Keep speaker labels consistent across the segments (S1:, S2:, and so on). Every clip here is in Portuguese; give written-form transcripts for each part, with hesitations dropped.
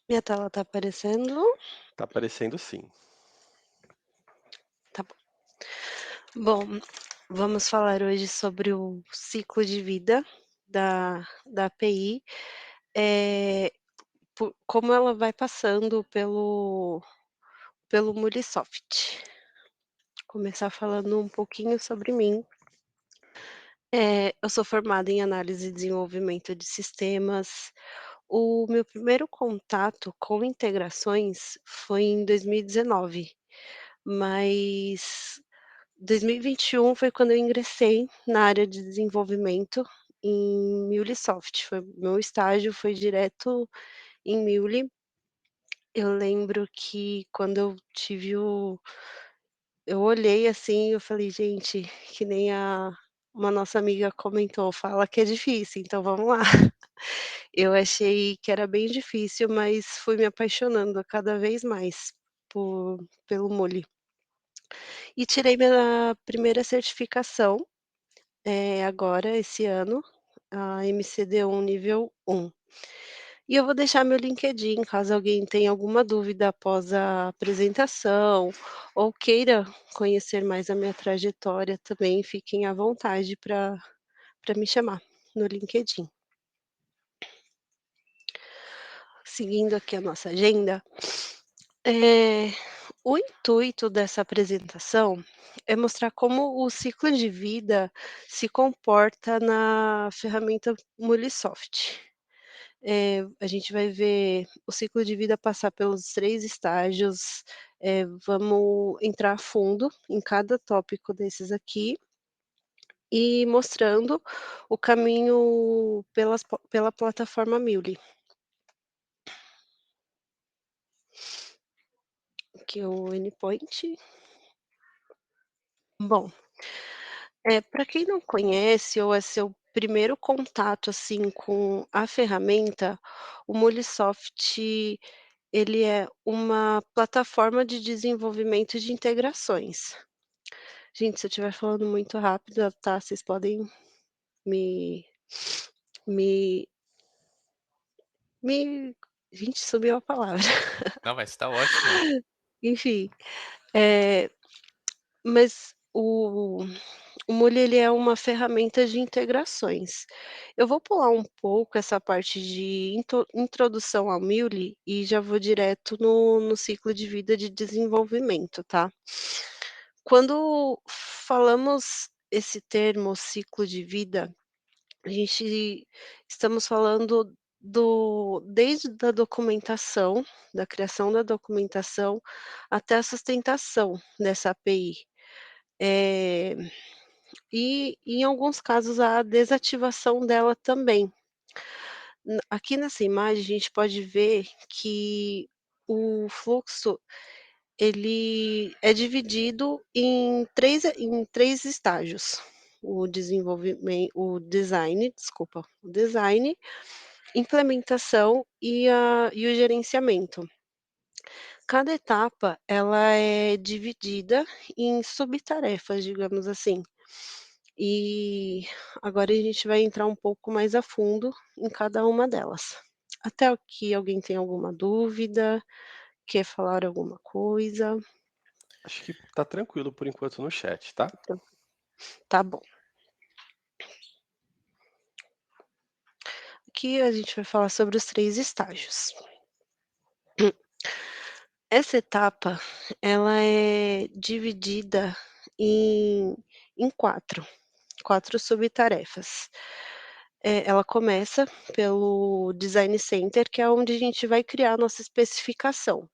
S1: Minha tela tá aparecendo?
S2: Tá aparecendo sim.
S1: Tá bom. Bom, vamos falar hoje sobre o ciclo de vida da API, eh, como ela vai passando pelo Murisoft. Começar falando um pouquinho sobre mim. Eu sou formada em análise e desenvolvimento de sistemas. O meu primeiro contato com integrações foi em 2019, mas 2021 foi quando eu ingressei na área de desenvolvimento em MuleSoft, meu estágio foi direto em Mule. Eu lembro que quando eu olhei, assim, eu falei: "Gente", que nem uma nossa amiga comentou: "Fala que é difícil, então vamos lá". Eu achei que era bem difícil, mas fui me apaixonando cada vez mais pelo Mule. E tirei minha primeira certificação, agora esse ano, a MCD1 nível 1. E eu vou deixar meu LinkedIn, caso alguém tenha alguma dúvida após a apresentação, ou queira conhecer mais a minha trajetória também, fiquem à vontade para me chamar no LinkedIn. Seguindo aqui a nossa agenda, eh, o intuito dessa apresentação é mostrar como o ciclo de vida se comporta na ferramenta Molisoft. A gente vai ver o ciclo de vida passar pelos 3 estágios, vamos entrar a fundo em cada tópico desses aqui, e mostrando o caminho pela plataforma Mule, que é o endpoint. Bom, para quem não conhece ou é seu primeiro contato, assim, com a ferramenta, o Molisoft ele é uma plataforma de desenvolvimento de integrações. Gente, se eu estiver falando muito rápido, tá, vocês podem me me me gente, sumiu a palavra.
S3: Não, mas tá ótimo.
S1: Enfim, eh, mas o Mule ele é uma ferramenta de integrações. Eu vou pular um pouco essa parte de introdução ao Mule e já vou direto no ciclo de vida de desenvolvimento, tá. Quando falamos esse termo ciclo de vida, a gente estamos falando desde da documentação, da criação da documentação, até a sustentação dessa API. Eh, e em alguns casos a desativação dela também. Aqui nessa imagem a gente pode ver que o fluxo ele é dividido em três estágios: o design, desculpa, o design, implementação e o gerenciamento. Cada etapa, ela é dividida em subtarefas, digamos assim. E agora a gente vai entrar um pouco mais a fundo em cada uma delas. Até aqui alguém tem alguma dúvida? Quer falar alguma coisa?
S2: Acho que tá tranquilo por enquanto no chat, tá?
S1: Então, tá bom. Aqui a gente vai falar sobre os 3 estágios. Essa etapa, ela é dividida em em 4 subtarefas. Ela começa pelo design center, que é onde a gente vai criar a nossa especificação.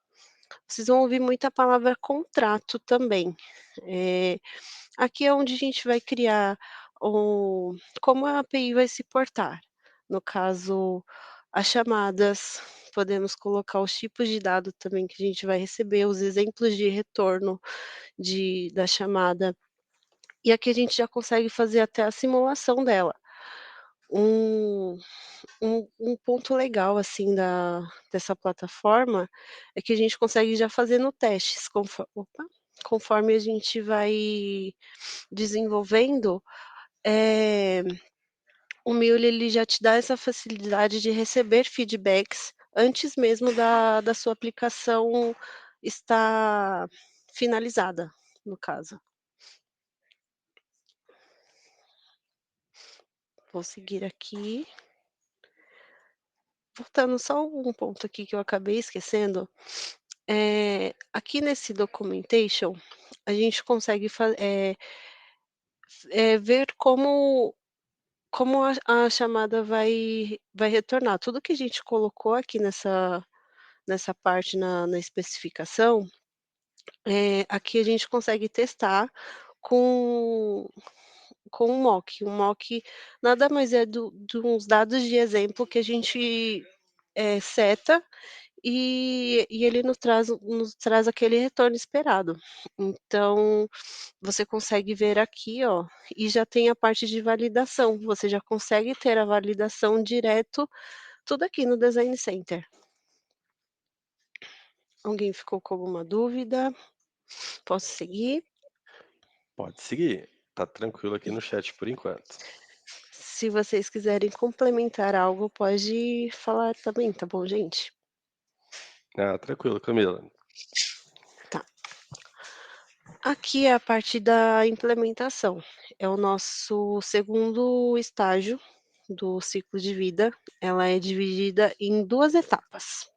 S1: Vocês vão ouvir muita palavra contrato também. Eh, Aqui é onde a gente vai criar como a API vai se portar. No caso, as chamadas, podemos colocar os tipos de dado também que a gente vai receber, os exemplos de retorno da chamada, e aqui a gente já consegue fazer até a simulação dela. Um um ponto legal, assim, dessa plataforma, é que a gente consegue já fazendo testes conforme a gente vai desenvolvendo, eh, o Mule ele já te dá essa facilidade de receber feedbacks antes mesmo da sua aplicação estar finalizada, no caso. Vou seguir aqui. Voltando só um ponto aqui que eu acabei esquecendo, aqui nesse documentation, a gente consegue ver como a chamada vai retornar. Tudo que a gente colocou aqui nessa parte na especificação, aqui a gente consegue testar com com um mock. Um mock nada mais é de uns dados de exemplo que a gente, seta e ele nos traz aquele retorno esperado. Então, você consegue ver aqui, ó, e já tem a parte de validação, você já consegue ter a validação direto, tudo aqui no Design Center. Alguém ficou com alguma dúvida? Posso seguir?
S2: Pode seguir, tá tranquilo aqui no chat por enquanto.
S1: Se vocês quiserem complementar algo, pode falar também, tá bom, gente?
S2: Ah, tranquilo, Camila.
S1: Tá. Aqui é a parte da implementação. É o nosso segundo estágio do ciclo de vida. Ela é dividida em 2 etapas: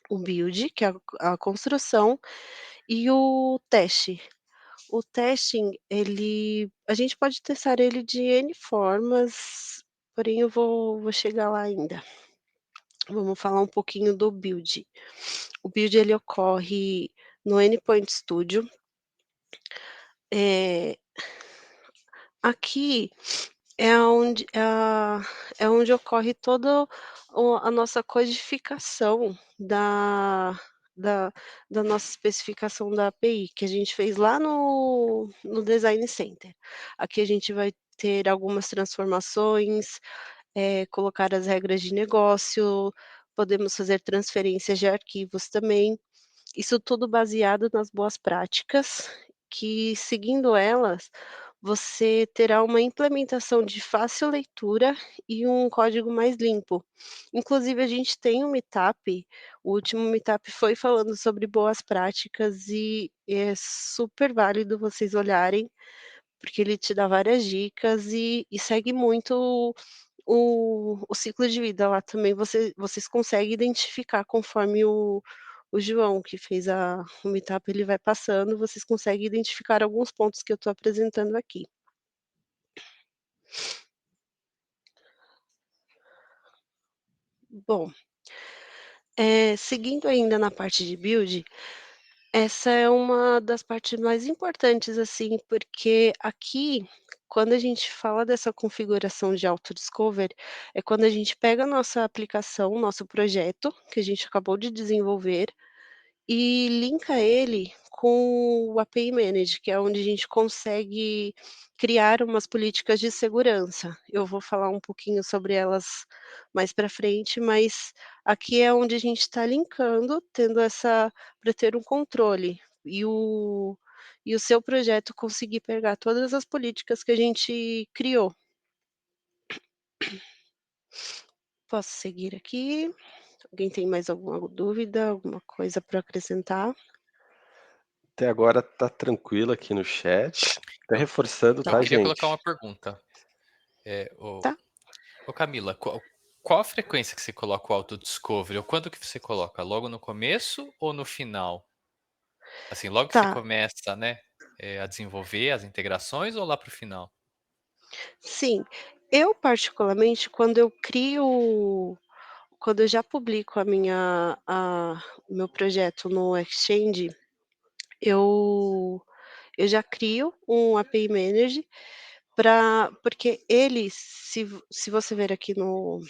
S1: o build, que é a construção, e o teste. O testing, a gente pode testar ele de N formas, porém eu vou chegar lá ainda. Vamos falar um pouquinho do build. O build ele ocorre no Endpoint Studio. Eh, aqui é onde ocorre toda a nossa codificação da da nossa especificação da API, que a gente fez lá no Design Center. Aqui a gente vai ter algumas transformações, colocar as regras de negócio, podemos fazer transferências de arquivos também. Isso tudo baseado nas boas práticas, que seguindo elas, você terá uma implementação de fácil leitura e um código mais limpo. Inclusive a gente tem um meetup, o último meetup foi falando sobre boas práticas e é super válido vocês olharem, porque ele te dá várias dicas e segue muito o ciclo de vida. Lá também vocês conseguem identificar conforme o João que fez o meetup, ele vai passando, vocês conseguem identificar alguns pontos que eu estou apresentando aqui. Bom, seguindo ainda na parte de build, essa é uma das partes mais importantes, assim, porque aqui, quando a gente fala dessa configuração de auto-discover, é quando a gente pega a nossa aplicação, nosso projeto, que a gente acabou de desenvolver, e linka ele com o API Manage, que é onde a gente consegue criar umas políticas de segurança. Eu vou falar um pouquinho sobre elas mais para frente, mas aqui é onde a gente está linkando, tendo essa para ter um controle e o seu projeto conseguir pegar todas as políticas que a gente criou. Posso seguir aqui? Alguém tem mais alguma dúvida, alguma coisa para acrescentar?
S2: Até agora tá tranquilo aqui no chat. Até
S3: Eu
S2: reforçando,
S3: eu
S2: tá,
S3: queria colocar
S2: gente?
S3: uma pergunta. Eh, ô
S1: Tá,
S3: ô Camila, qual a frequência que você coloca o auto-discovery ou quando que você coloca? Logo no começo ou no final? Assim, logo que você
S1: tá.
S3: começa, né, a desenvolver as integrações ou lá para o final?
S1: Sim, eu particularmente quando eu já publico o meu projeto no Exchange, eu eu já crio um API Manager porque ele, se você ver aqui no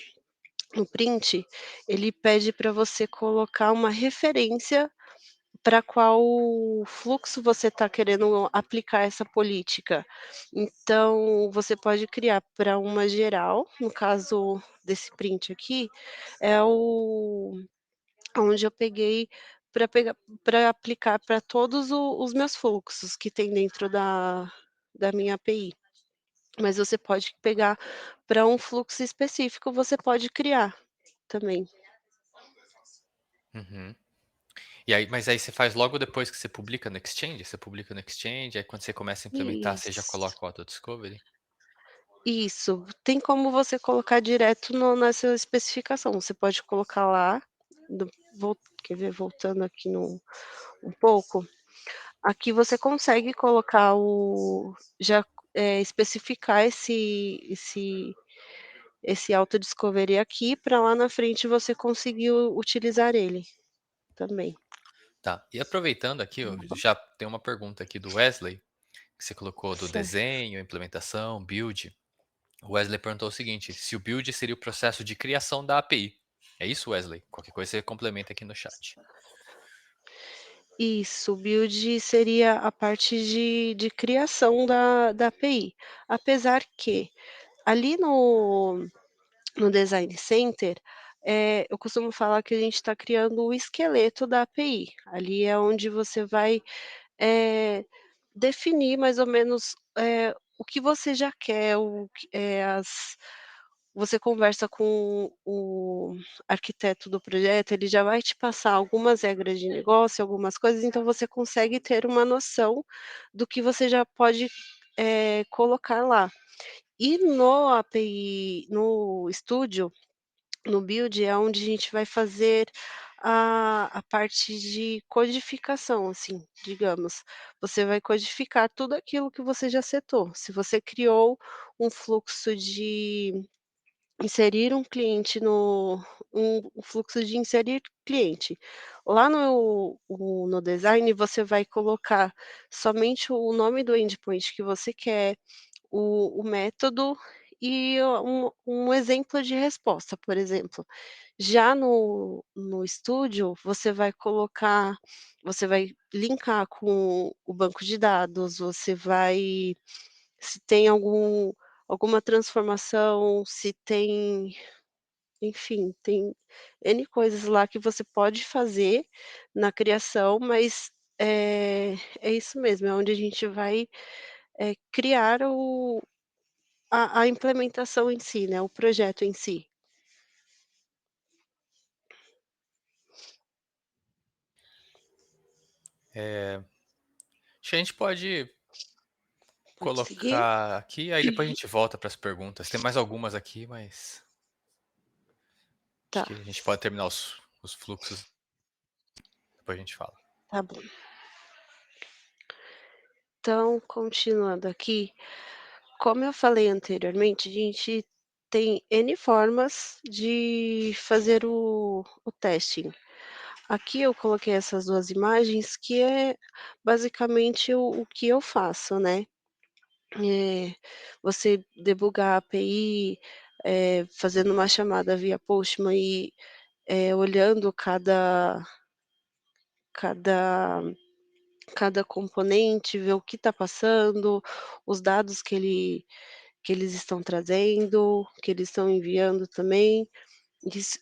S1: print, ele pede para você colocar uma referência para qual fluxo você está querendo aplicar essa política. Então, você pode criar para uma geral, no caso desse print aqui, é onde eu peguei para aplicar para todos os meus fluxos que tem dentro da minha API. Mas você pode pegar para um fluxo específico, você pode criar também.
S3: Uhum. E aí mas aí você faz logo depois que você publica no Exchange? Você publica no Exchange, aí quando você começa a implementar, você já
S1: Isso.
S3: coloca o Auto Discovery?
S1: Isso, tem como você colocar direto no nessa especificação, você pode colocar lá, do vol quer ver, voltando aqui um pouco, aqui você consegue colocar já, especificar esse auto discovery aqui, para lá na frente você conseguir utilizar ele também.
S3: Tá. E aproveitando aqui, eu já tem uma pergunta aqui do Wesley, que você colocou do
S1: Certo.
S3: desenho, implementação, build. O Wesley perguntou o seguinte: se o build seria o processo de criação da API. É isso, Wesley? Qualquer coisa você complementa aqui no chat.
S1: Isso, o build seria a parte de criação da API. Apesar que, ali no design center, eu costumo falar que a gente está criando o esqueleto da API. Ali é onde você vai, definir mais ou menos, o que você já quer, você conversa com o arquiteto do projeto, ele já vai te passar algumas regras de negócio, algumas coisas, então você consegue ter uma noção do que você já pode, colocar lá. E no API no Studio, no Build, é onde a gente vai fazer a parte de codificação, assim, digamos. Você vai codificar tudo aquilo que você já setou. Se você criou um fluxo de inserir um cliente um fluxo de inserir cliente. Lá no design, você vai colocar somente o nome do endpoint que você quer, o método e um exemplo de resposta, por exemplo. Já no estúdio, você vai linkar com o banco de dados, você vai se tem alguma transformação, se tem enfim, tem N coisas lá que você pode fazer na criação, mas, é isso mesmo, é onde a gente vai, criar a implementação em si, né, o projeto em si.
S3: Acho que a gente pode
S1: Pode seguir?
S3: colocar aqui, aí depois a gente volta para as perguntas. Tem mais algumas aqui, mas acho
S1: Tá,
S3: que a gente pode terminar os fluxos, depois a gente fala.
S1: tá bom. Então, continuando aqui, como eu falei anteriormente, a gente tem N formas de fazer o testing. Aqui eu coloquei essas 2 imagens que é basicamente o que eu faço, né. Você debugar a API, fazendo uma chamada via Postman e, olhando cada cada componente, ver o que está passando, os dados que eles estão trazendo, que eles estão enviando também.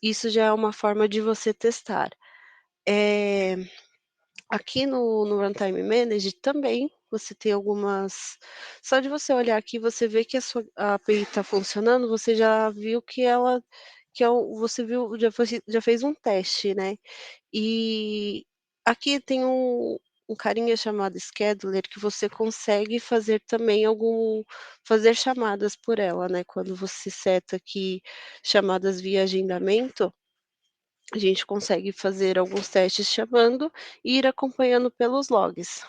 S1: Isso já é uma forma de você testar. Eh Aqui no Runtime Manager também você tem algumas só de você olhar aqui, você vê que a API está funcionando, você já viu que você viu já fez um teste, né. E aqui tem um carinha chamado scheduler que você consegue fazer também fazer chamadas por ela, né, quando você seta aqui chamadas via agendamento, a gente consegue fazer alguns testes chamando e ir acompanhando pelos logs.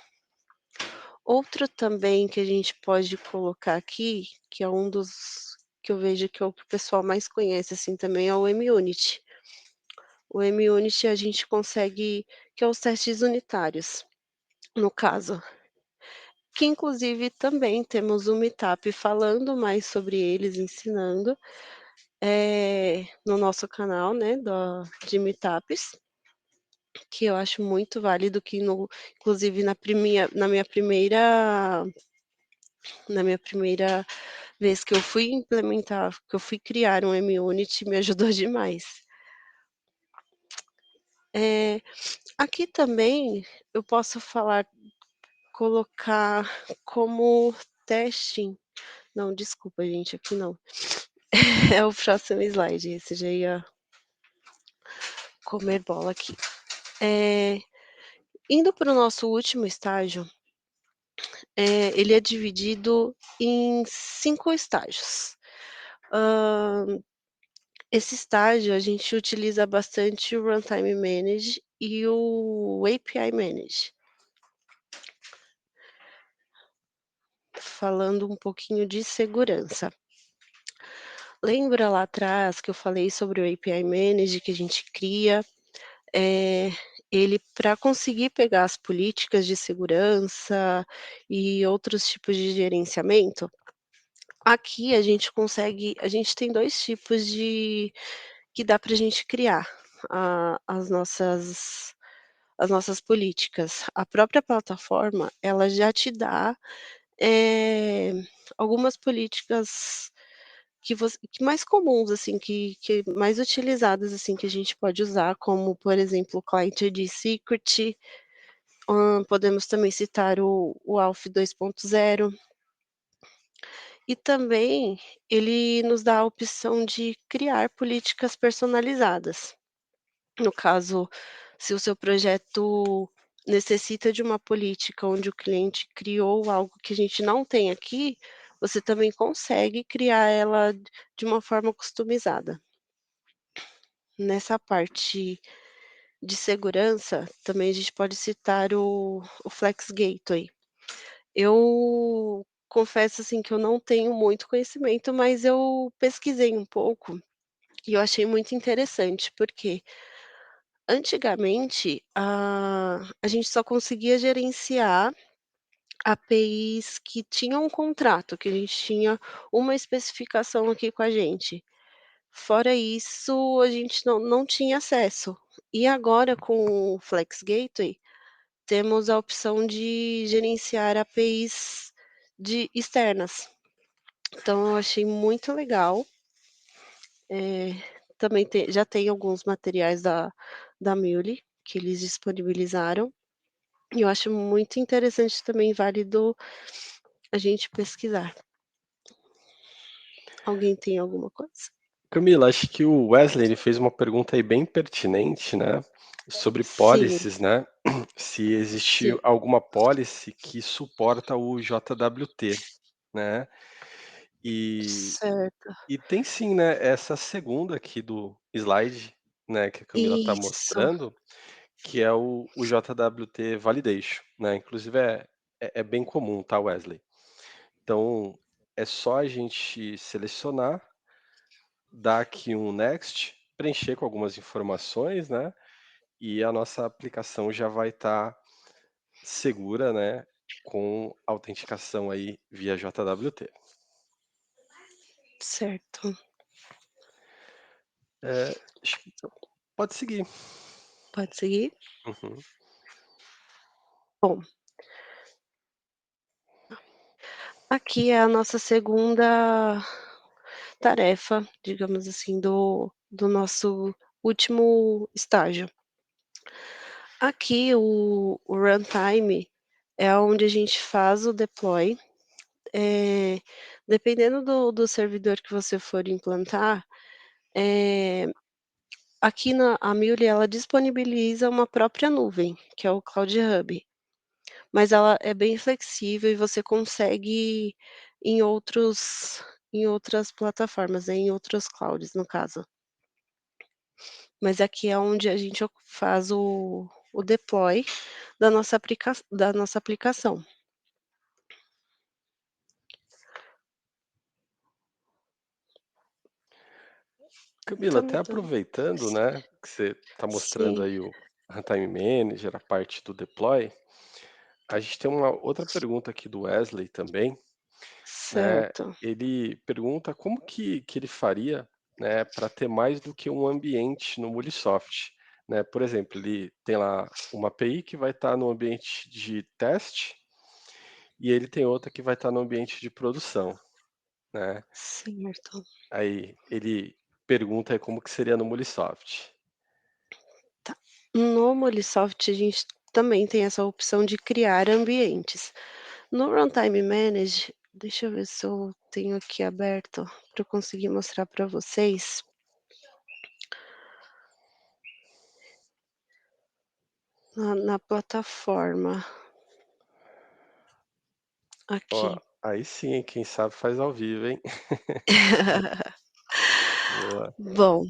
S1: Outro também que a gente pode colocar aqui, que é um dos que eu vejo que é o que o pessoal mais conhece, assim, também é o MUnit. O MUnit a gente consegue que é os testes unitários, no caso, que inclusive também temos um meetup falando mais sobre eles, ensinando, no nosso canal, né, de meetups. Que eu acho muito válido, que inclusive na minha primeira vez que eu fui implementar, que eu fui criar um MUnit, me ajudou demais. Eh, Aqui também eu posso colocar como testing não, desculpa gente, aqui não. É o próximo slide, esse já ia comer bola aqui. Eh, Indo para o nosso último estágio, ele é dividido em 5 estágios. Hã, Esse estágio a gente utiliza bastante o Runtime Manage e o API Manage. Falando um pouquinho de segurança. Lembra lá atrás que eu falei sobre o API Manage que a gente cria, eh, ele para conseguir pegar as políticas de segurança e outros tipos de gerenciamento, aqui a gente tem 2 tipos de que dá para a gente criar as nossas políticas. A própria plataforma, ela já te dá, eh, algumas políticas que mais comuns, assim, que mais utilizadas, assim, que a gente pode usar, como, por exemplo, o Client ID Secret, podemos também citar o ALF 2.0, e também ele nos dá a opção de criar políticas personalizadas. No caso, se o seu projeto necessita de uma política onde o cliente criou algo que a gente não tem aqui, você também consegue criar ela de uma forma customizada. Nessa parte de segurança, também a gente pode citar o Flex Gateway. Eu confesso, assim, que eu não tenho muito conhecimento, mas eu pesquisei um pouco e eu achei muito interessante, porque antigamente, a gente só conseguia gerenciar APIs que tinham um contrato, que a gente tinha uma especificação aqui com a gente. Fora isso, a gente não tinha acesso. E agora com o Flex Gateway, temos a opção de gerenciar APIs externas. Então eu achei muito legal. Eh, Também já tem alguns materiais da Mule, que eles disponibilizaram, e eu acho muito interessante também, válido a gente pesquisar. Alguém tem alguma coisa?
S2: Camila, acho que o Wesley ele fez uma pergunta aí bem pertinente, né, sobre
S1: Sim,
S2: policies, né, se existe
S1: sim,
S2: alguma policy que suporta o JWT, né. E
S1: certo.
S2: e tem sim, né, essa segunda aqui do slide, né, que a Camila está
S1: Isso,
S2: mostrando, que é o JWT Validation, né, inclusive é bem comum, tá, Wesley. Então, é só a gente selecionar, dar aqui um next, preencher com algumas informações, né, e a nossa aplicação já vai estar segura, né, com autenticação aí via JWT.
S1: certo.
S2: Acho que pode seguir.
S1: Pode seguir?
S2: Uhum.
S1: Bom, aqui é a nossa segunda tarefa, digamos assim, do nosso último estágio. Aqui o runtime é onde a gente faz o deploy, eh, dependendo do servidor que você for implantar, eh, aqui a Mule ela disponibiliza uma própria nuvem, que é o Cloud Hub, mas ela é bem flexível e você consegue em em outras plataformas, né, em outros clouds, no caso. Mas aqui é onde a gente faz o deploy da nossa aplicação.
S2: Camila,
S1: Tá
S2: até
S1: mudando.
S2: aproveitando, né, que você está mostrando
S1: Sim,
S2: aí o Runtime Manager, a parte do deploy, a gente tem uma outra pergunta aqui do Wesley também, né,
S1: certo.
S2: ele pergunta como que ele faria, né, para ter mais do que um ambiente no Mulesoft, né. Por exemplo, ele tem lá uma API que vai estar no ambiente de teste, e ele tem outra que vai estar no ambiente de produção, né.
S1: Certo.
S2: Aí ele pergunta aí como que seria no Mulesoft.
S1: Tá. No Molisoft, a gente também tem essa opção de criar ambientes. No Runtime Manage, deixa eu ver se eu tenho aqui aberto para eu conseguir mostrar para vocês. na plataforma.
S2: Ó,
S1: Aqui.
S2: aí sim, hein, quem sabe faz ao vivo, hein. Boa.
S1: Bom,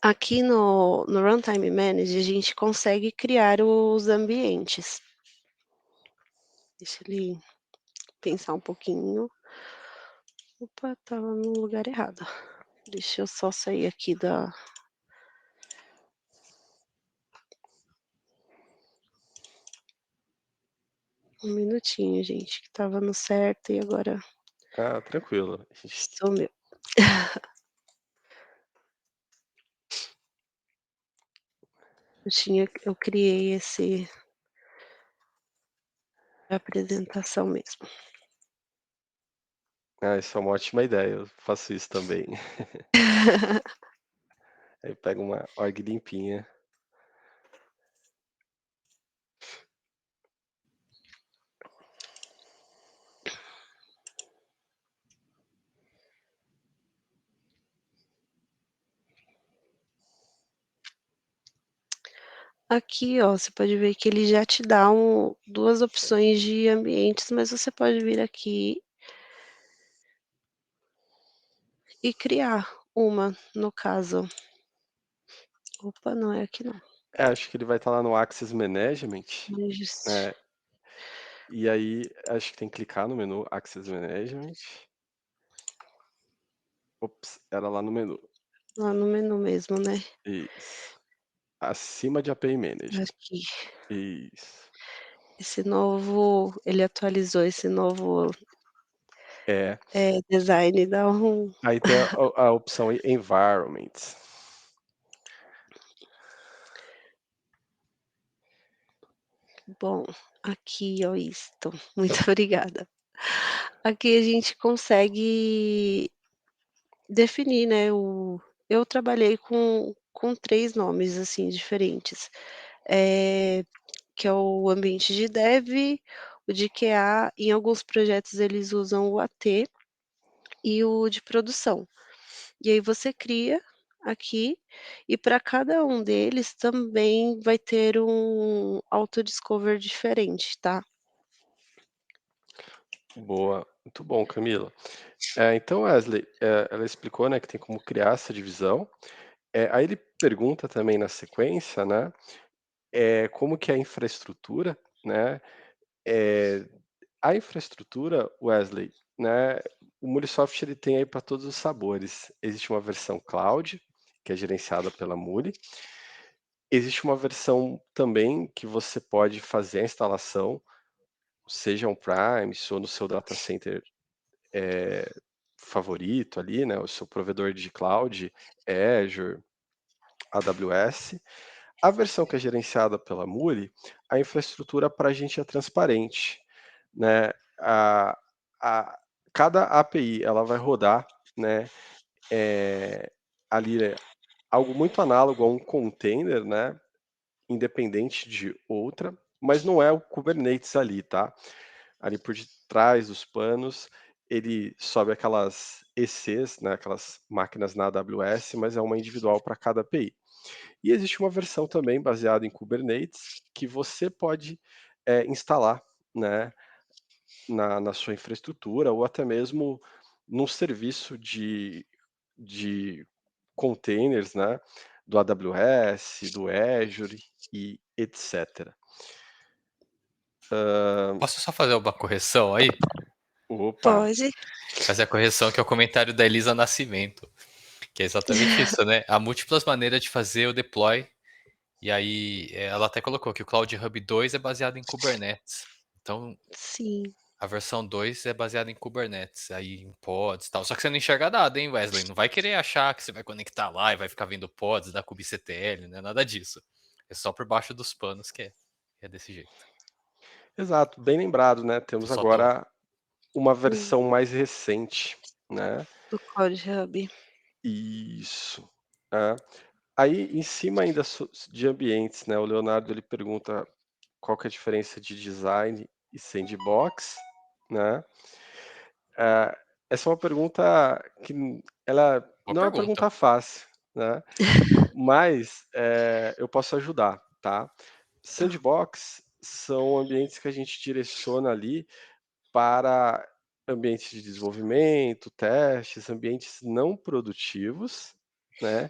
S1: aqui no Runtime Manager, a gente consegue criar os ambientes. Deixa ele pensar um pouquinho. Opa, estava no lugar errado. Deixa eu só sair aqui da um minutinho, gente, que estava no certo e agora
S2: Ah, tranquilo. A gente
S1: sumiu. Eu criei esse apresentação mesmo.
S2: isso é uma ótima ideia, eu faço isso também. Aí pega uma org limpinha.
S1: Aqui, ó, você pode ver que ele já te dá 2 opções de ambientes, mas você pode vir aqui e criar uma, no caso. Opa, não é aqui não.
S2: Acho que ele vai estar lá no Access Management,
S1: Registro.
S2: né, e aí acho que tem que clicar no menu Access Management. Ops, era lá no menu.
S1: Lá no menu mesmo, né.
S2: Isso. Acima de API Manager.
S1: Aqui.
S2: Isso.
S1: Esse novo ele atualizou esse novo,
S2: É.
S1: design, dá um
S2: Aí tem a opção Environment.
S1: bom, aqui, ó, isto. Muito obrigada. Aqui a gente consegue definir, né, eu trabalhei com 3 nomes, assim, diferentes, eh, que é o ambiente de dev, o de QA, em alguns projetos eles usam o AT e o de produção. E aí você cria aqui, e para cada um deles também vai ter um auto-discover diferente, tá.
S2: Boa, muito bom, Camila. Então, Wesley, ela explicou, né, que tem como criar essa divisão. Aí ele pergunta também na sequência, né, como que é a infraestrutura, né. Eh, a infraestrutura, Wesley, né, o Murisoft ele tem aí para todos os sabores. Existe uma versão cloud, que é gerenciada pela Muri. Existe uma versão também que você pode fazer a instalação, seja on-prime ou no seu data center favorito ali, né, o seu provedor de cloud, Azure, AWS. A versão que é gerenciada pela Muri, a infraestrutura para a gente é transparente, né? A, a, cada API ela vai rodar, né, ali algo muito análogo a um container, né, independente de outra, mas não é o Kubernetes ali, tá? Ali por detrás dos panos, ele sobe aquelas ECs, né, aquelas máquinas na AWS, mas é uma individual para cada API. E existe uma versão também baseada em Kubernetes que você pode instalar, né, na sua infraestrutura ou até mesmo num serviço de containers, né, do AWS, do Azure e etc.
S3: Posso só fazer uma correção aí?
S2: Opa,
S1: Pode.
S3: Fazer a correção que é o comentário da Elisa Nascimento, que é exatamente isso, né? Há múltiplas maneiras de fazer o deploy, e aí ela até colocou que o Cloud Hub 2 é baseado em Kubernetes. Então,
S1: Sim.
S3: a versão 2 é baseada em Kubernetes, aí em pods e tal. Só que você não enxerga nada, hein, Wesley? Não vai querer achar que você vai conectar lá e vai ficar vendo pods da kubectl, né? Nada disso. É só por baixo dos panos que é desse jeito.
S2: exato, bem lembrado, né? Temos
S3: Só tô.
S2: agora uma
S1: Hum,
S2: versão mais recente, né?
S1: do Cloud Hub.
S2: Isso. É. Aí, em cima ainda de ambientes, né? O Leonardo ele pergunta qual que é a diferença de design e sandbox, né? Eh, essa é uma pergunta que ela
S3: Boa
S2: não é uma
S3: pergunta.
S2: pergunta fácil, né? Mas eu posso ajudar, tá? Sandbox são ambientes que a gente direciona ali para ambientes de desenvolvimento, testes, ambientes não produtivos, né.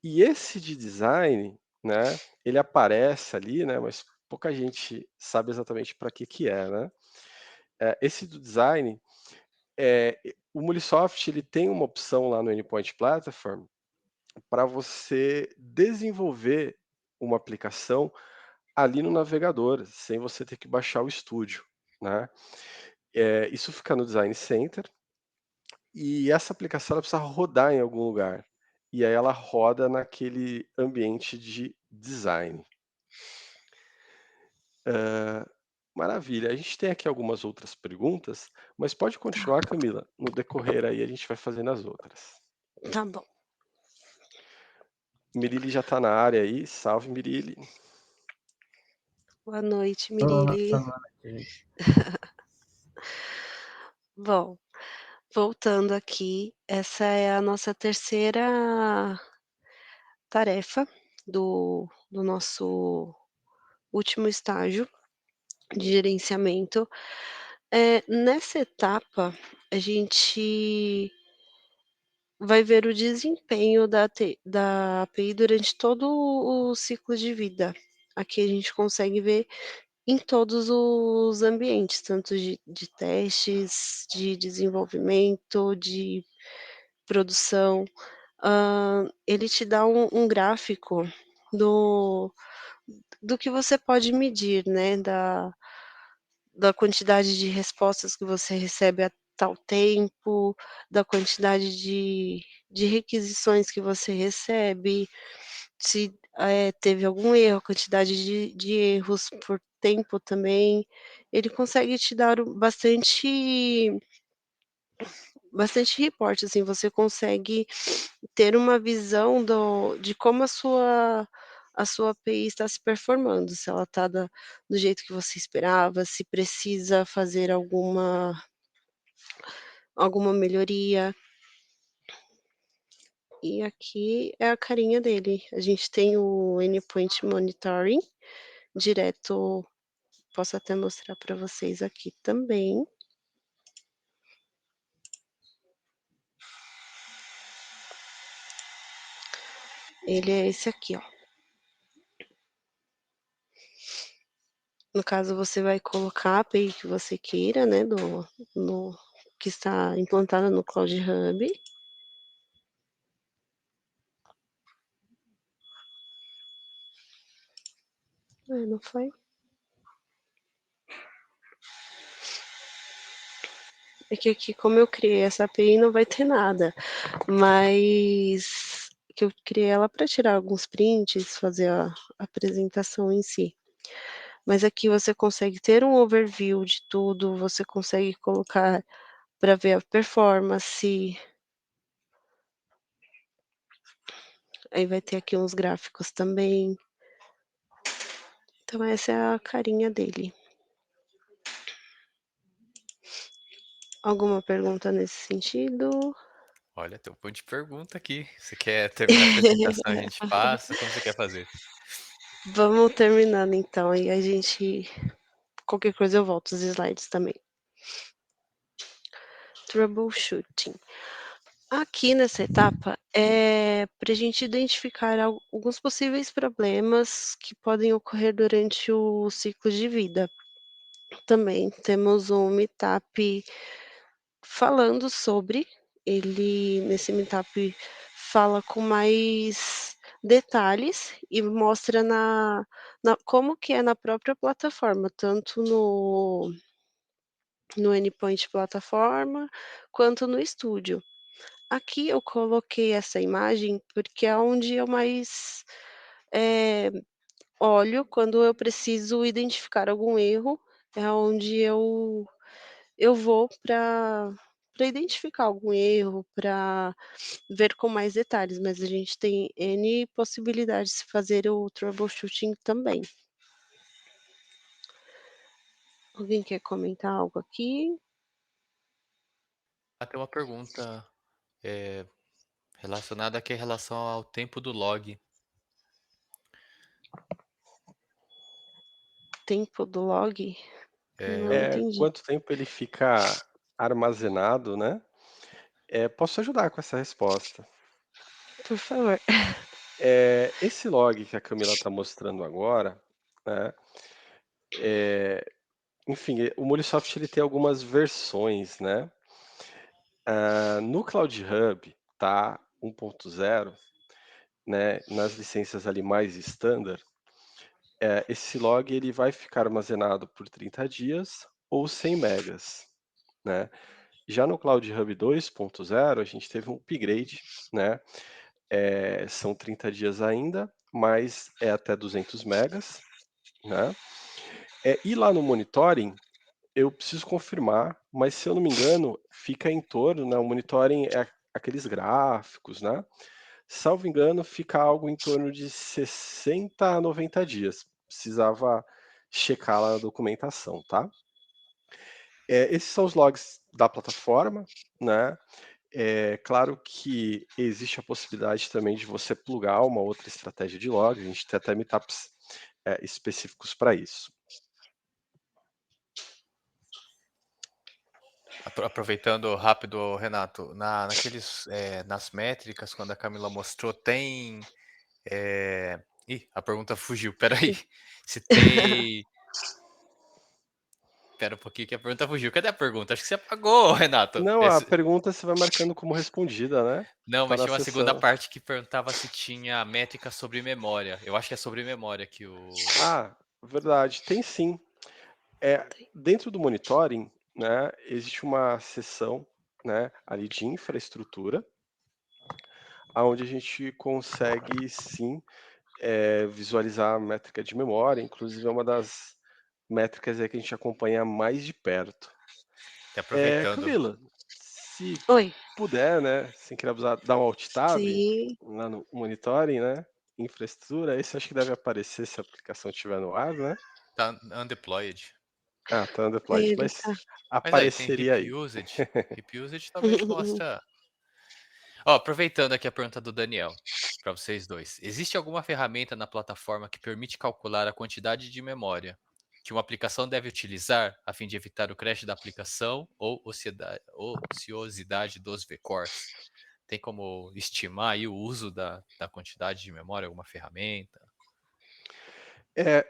S2: E esse de design, né, ele aparece ali, né, mas pouca gente sabe exatamente para que é, né. Esse do design, o Molisoft ele tem uma opção lá no Endpoint Platform para você desenvolver uma aplicação ali no navegador, sem você ter que baixar o estúdio, né. Isso fica no Design Center, e essa aplicação ela precisa rodar em algum lugar, e aí ela roda naquele ambiente de design. Hã, maravilha, a gente tem aqui algumas outras perguntas, mas pode continuar, Camila, no decorrer aí a gente vai fazendo as outras.
S1: Tá bom.
S2: Mirili já está na área aí, salve Mirili.
S1: Boa noite,
S4: Boa
S1: Mirili.
S4: noite.
S1: Bom, voltando aqui, essa é a nossa terceira tarefa do nosso último estágio de gerenciamento. Nessa etapa, a gente vai ver o desempenho da API durante todo o ciclo de vida. Aqui a gente consegue ver em todos os ambientes, tanto de testes, de desenvolvimento, de produção. Ele te dá um gráfico do do que você pode medir, né, da quantidade de respostas que você recebe a tal tempo, da quantidade de requisições que você recebe, se, teve algum erro, a quantidade de erros por tempo também. Ele consegue te dar bastante reporte, assim, você consegue ter uma visão de como a sua API está se performando, se ela está do jeito que você esperava, se precisa fazer alguma melhoria. E aqui é a carinha dele. A gente tem o Endpoint Monitoring direto, posso até mostrar para vocês aqui também. Ele é esse aqui, ó. No caso, você vai colocar a API que você queira, né, no que está implantada no Cloud Hub. Não foi? É que aqui, como eu criei essa API, não vai ter nada, mas que eu criei ela para tirar alguns prints, fazer a apresentação em si. Mas aqui você consegue ter um overview de tudo, você consegue colocar para ver a performance. Aí vai ter aqui uns gráficos também. Então essa é a carinha dele. Alguma pergunta nesse sentido?
S3: Olha, tem um monte de pergunta aqui. Você quer terminar a apresentação, a gente passa? Como você quer fazer?
S1: Vamos terminando então, e a gente qualquer coisa eu volto os slides também. Troubleshooting. Aqui nessa etapa, é para a gente identificar alguns possíveis problemas que podem ocorrer durante o ciclo de vida. Também temos um meetup falando sobre, ele nesse meetup fala com mais detalhes e mostra como que é na própria plataforma, tanto no Endpoint plataforma, quanto no estúdio. Aqui eu coloquei essa imagem, porque é onde eu mais, eh, olho quando eu preciso identificar algum erro, é onde eu vou para identificar algum erro, para ver com mais detalhes, mas a gente tem N possibilidades de fazer o troubleshooting também. Alguém quer comentar algo aqui?
S3: Ah, tem uma pergunta relacionada aqui em relação ao tempo do log.
S1: tempo do log? Não entendi,
S2: Quanto tempo ele fica armazenado, né. Posso ajudar com essa resposta.
S1: por favor.
S2: Esse log que a Camila está mostrando agora, né, eh, enfim, o Molisoft ele tem algumas versões, né. No Cloud Hub tá 1.0, né, nas licenças ali mais standard, esse log ele vai ficar armazenado por 30 dias ou 100 megas, né. Já no Cloud Hub 2.0 a gente teve um upgrade, né, são 30 dias ainda, mas é até 200 megas, né. E lá no monitoring, eu preciso confirmar, mas se eu não me engano, fica em torno, né, o monitoring é aqueles gráficos, né, salvo engano, fica algo em torno de 60 a 90 dias. Precisava checar lá na documentação, tá. Esses são os logs da plataforma, né. É claro que existe a possibilidade também de você plugar uma outra estratégia de log, a gente tem até meetups, específicos para isso.
S3: Aproveitando rápido, Renato, nas métricas, quando a Camila mostrou, tem. Ih, a pergunta fugiu, peraí. Se tem. Pera um pouquinho que a pergunta fugiu. Cadê a pergunta? Acho que você apagou, Renato.
S2: Não, a pergunta você vai marcando como respondida, né.
S3: Não,
S2: Tá
S3: mas
S2: na
S3: tinha uma segunda
S2: seção.
S3: parte que perguntava se tinha métrica sobre memória. Eu acho que é sobre memória que o.
S2: Ah, verdade, tem sim. Dentro do monitoring, né, existe uma seção, né, ali de infraestrutura, aonde a gente consegue sim, visualizar a métrica de memória, inclusive é uma das métricas aí que a gente acompanha mais de perto.
S3: Até aproveitando.
S2: Camila, se
S1: Oi.
S2: puder, né, sem querer abusar, dar um alt tab
S1: Sim.
S2: lá no monitoring, né, infraestrutura, esse acho que deve aparecer se a aplicação estiver no ar, né.
S3: Tá undeployed.
S2: Ah, tá undeployed,
S1: Ele
S2: mas
S1: tá
S3: Mas aí tem
S2: apareceria
S3: hip
S2: aí.
S3: usage. Hip usage talvez mostra. Ó, aproveitando aqui a pergunta do Daniel, para vocês dois. Existe alguma ferramenta na plataforma que permite calcular a quantidade de memória que uma aplicação deve utilizar a fim de evitar o crash da aplicação ou ociosidade dos vCores? Tem como estimar aí o uso da quantidade de memória, alguma ferramenta?
S2: É,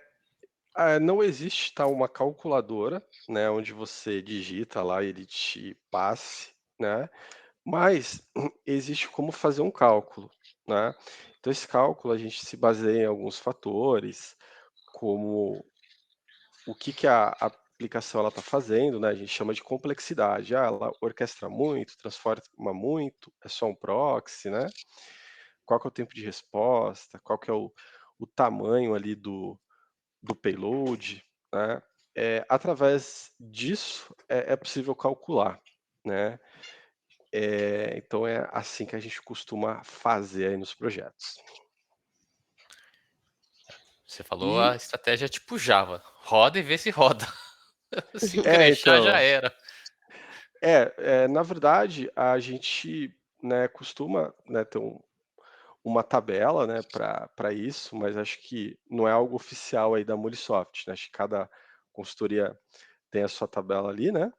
S2: não existe, tá, uma calculadora, né, onde você digita lá e ele te passe, né, mas existe como fazer um cálculo, né. Então esse cálculo a gente se baseia em alguns fatores, como o que que a aplicação ela está fazendo, né, a gente chama de complexidade. Ah, ela orquestra muito, transforma muito, é só um proxy, né. Qual que é o tempo de resposta, qual que é o tamanho ali do payload, né. Através disso é possível calcular, né. Então é assim que a gente costuma fazer aí nos projetos.
S3: Você falou a
S2: E
S3: estratégia tipo Java. Roda e vê se roda. Se crashar, já
S2: então,
S3: era.
S2: na verdade a gente, né, costuma, né, ter uma tabela, né, para isso, mas acho que não é algo oficial aí da Molisoft, né, acho que cada consultoria tem a sua tabela ali, né.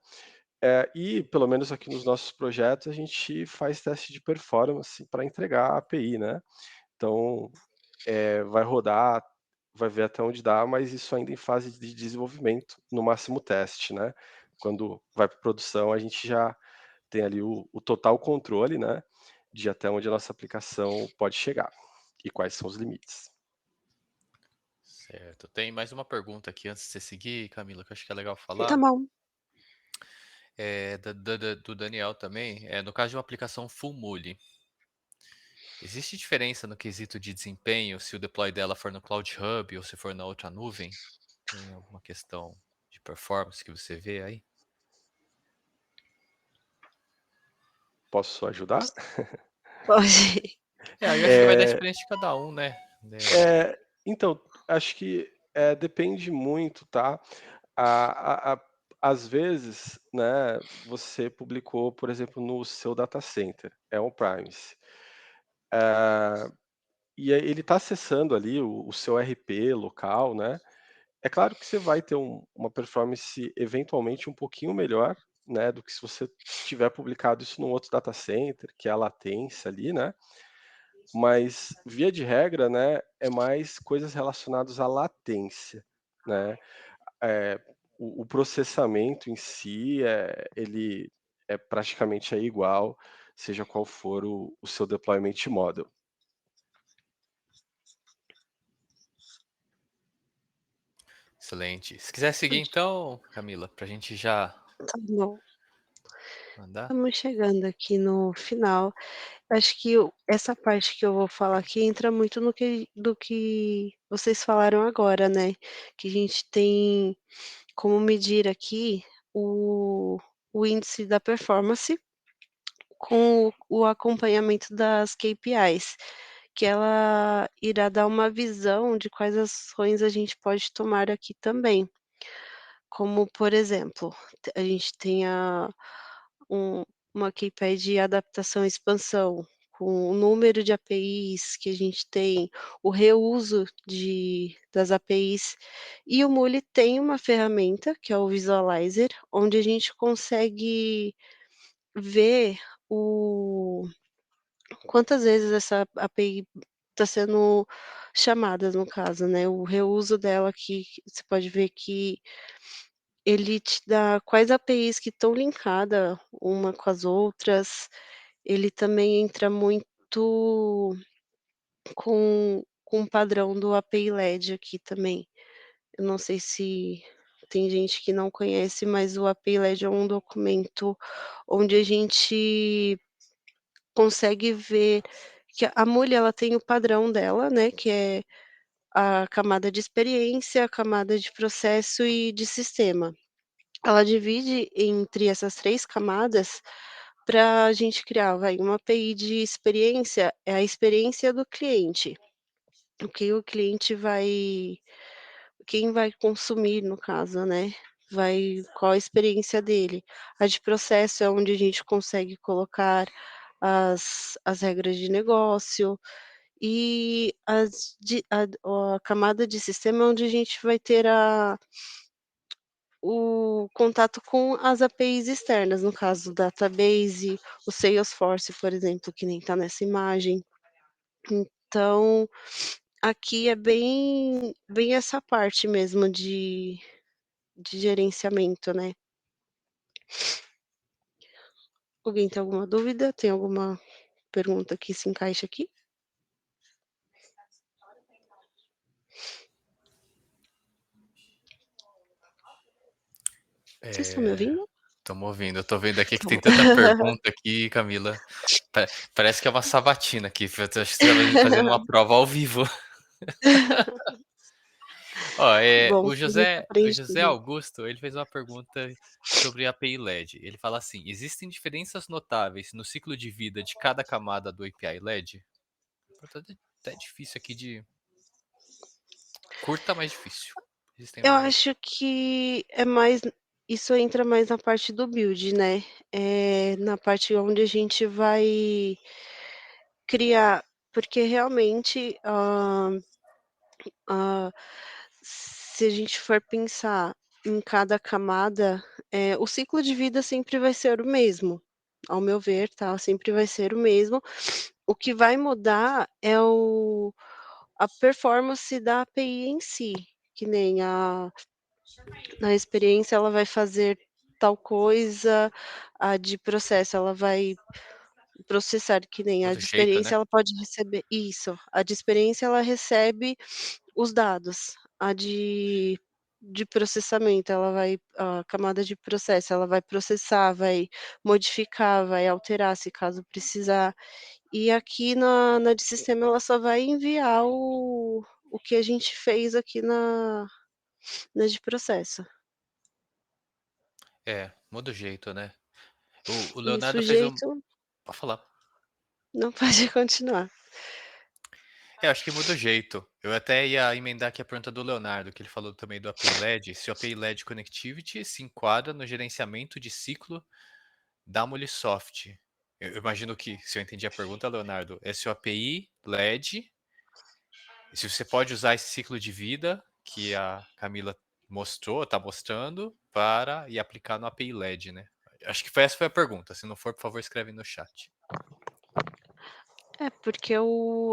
S2: E pelo menos aqui nos nossos projetos a gente faz teste de performance para entregar a API, né. Então, vai rodar, vai ver até onde dá, mas isso ainda em fase de desenvolvimento, no máximo teste, né. Quando vai para produção, a gente já tem ali o total controle, né, de até onde a nossa aplicação pode chegar e quais são os limites.
S3: Certo. Tem mais uma pergunta aqui antes de você seguir, Camila, que eu acho que é legal
S1: tá
S3: falar.
S1: bom.
S3: Do Daniel também. No caso de uma aplicação full mule, existe diferença no quesito de desempenho se o deploy dela for no Cloud Hub ou se for na outra nuvem? Tem alguma questão de performance que você vê aí?
S2: Posso ajudar?
S1: Pode.
S3: Aí eu acho que vai dar
S2: Eh
S3: experiência de cada um, né?
S2: então, acho que, depende muito, tá. A às vezes, né, você publicou, por exemplo, no seu data center, é on-premise. E aí ele está acessando ali o seu RP local, né, É claro que você vai ter uma performance eventualmente um pouquinho melhor, né, do que se você tiver publicado isso num outro data center, que é a latência ali, né, mas via de regra, né, é mais coisas relacionadas à latência, né. Eh, o processamento em si, ele é praticamente é igual, seja qual for o seu deployment model.
S3: Excelente. Se quiser seguir então, Camila, pra gente já
S1: Tá bom.
S3: mandar.
S1: Estamos chegando aqui no final. Acho que essa parte que eu vou falar aqui entra muito no que do que vocês falaram agora, né, que a gente tem como medir aqui o o índice da performance com o acompanhamento das KPIs, que ela irá dar uma visão de quais ações a gente pode tomar aqui também. Como, por exemplo, a gente tem um uma KPI de adaptação e expansão, com o número de APIs que a gente tem, o reuso das APIs, e o Muli tem uma ferramenta, que é o Visualizer, onde a gente consegue ver o quantas vezes essa API está sendo chamada, no caso, né, o reuso dela aqui, você pode ver que ele te dá quais APIs que estão linkada uma com as outras. Ele também entra muito com o padrão do API LED aqui também. Eu não sei se tem gente que não conhece, mas o API LED é um documento onde a gente consegue ver que a mulher ela tem o padrão dela, né, que é a camada de experiência, a camada de processo e de sistema. Ela divide entre essas 3 camadas para a gente criar, vai, uma API de experiência, é a experiência do cliente, o que o cliente vai quem vai consumir no caso, né, qual a experiência dele. A de processo é onde a gente consegue colocar as regras de negócio, e a camada de sistema é onde a gente vai ter o contato com as APIs externas, no caso, o database, o Salesforce, por exemplo, que nem está nessa imagem. Então, aqui é bem essa parte mesmo de gerenciamento, né. Alguém tem alguma dúvida? Tem alguma pergunta que se encaixa aqui? Vocês estão me ouvindo?
S3: Estamos ouvindo. Eu tô vendo aqui que
S1: Então
S3: tem tanta pergunta aqui, Camila. Parece que é uma sabatina aqui. Eu acho que você tá fazendo uma prova ao vivo. Ó,
S1: bom
S3: o
S1: que a gente
S3: o
S1: aprende
S3: José
S1: tudo.
S3: Augusto, ele fez uma pergunta sobre a API LED. Ele fala assim: existem diferenças notáveis no ciclo de vida de cada camada do API LED? Pergunta até difícil aqui de curta, mas difícil. Existem
S1: Eu
S3: algumas.
S1: acho que é mais isso entra mais na parte do build, né, na parte onde a gente vai criar porque realmente, hã, se a gente for pensar em cada camada, o ciclo de vida sempre vai ser o mesmo, ao meu ver, tá, sempre vai ser o mesmo. O que vai mudar é a performance da API em si, que nem a experiência ela vai fazer tal coisa, a de processo ela vai processar, que nem a
S3: Muda o
S1: de
S3: jeito, né?
S1: experiência ela pode receber isso, a de experiência ela recebe os dados, a de processamento ela vai a camada de processo, ela vai processar, vai modificar, vai alterar se caso precisar. E aqui na de sistema ela só vai enviar o que a gente fez aqui na de processo.
S3: Muda o jeito, né? O
S1: Isso, o
S3: Leonardo fez um.
S1: jeito
S3: Pode falar.
S1: não pode continuar.
S3: Acho que muda o jeito. Eu até ia emendar aqui a pergunta do Leonardo, que ele falou também do API LED. Se o API LED Connectivity se enquadra no gerenciamento de ciclo da Mulisoft. Eu imagino que, se eu entendi a pergunta, Leonardo, é se o API LED, se você pode usar esse ciclo de vida que a Camila tá mostrando para e aplicar no API LED, né? Acho que essa foi a pergunta. Se não for, por favor, escreve no chat.
S1: É, porque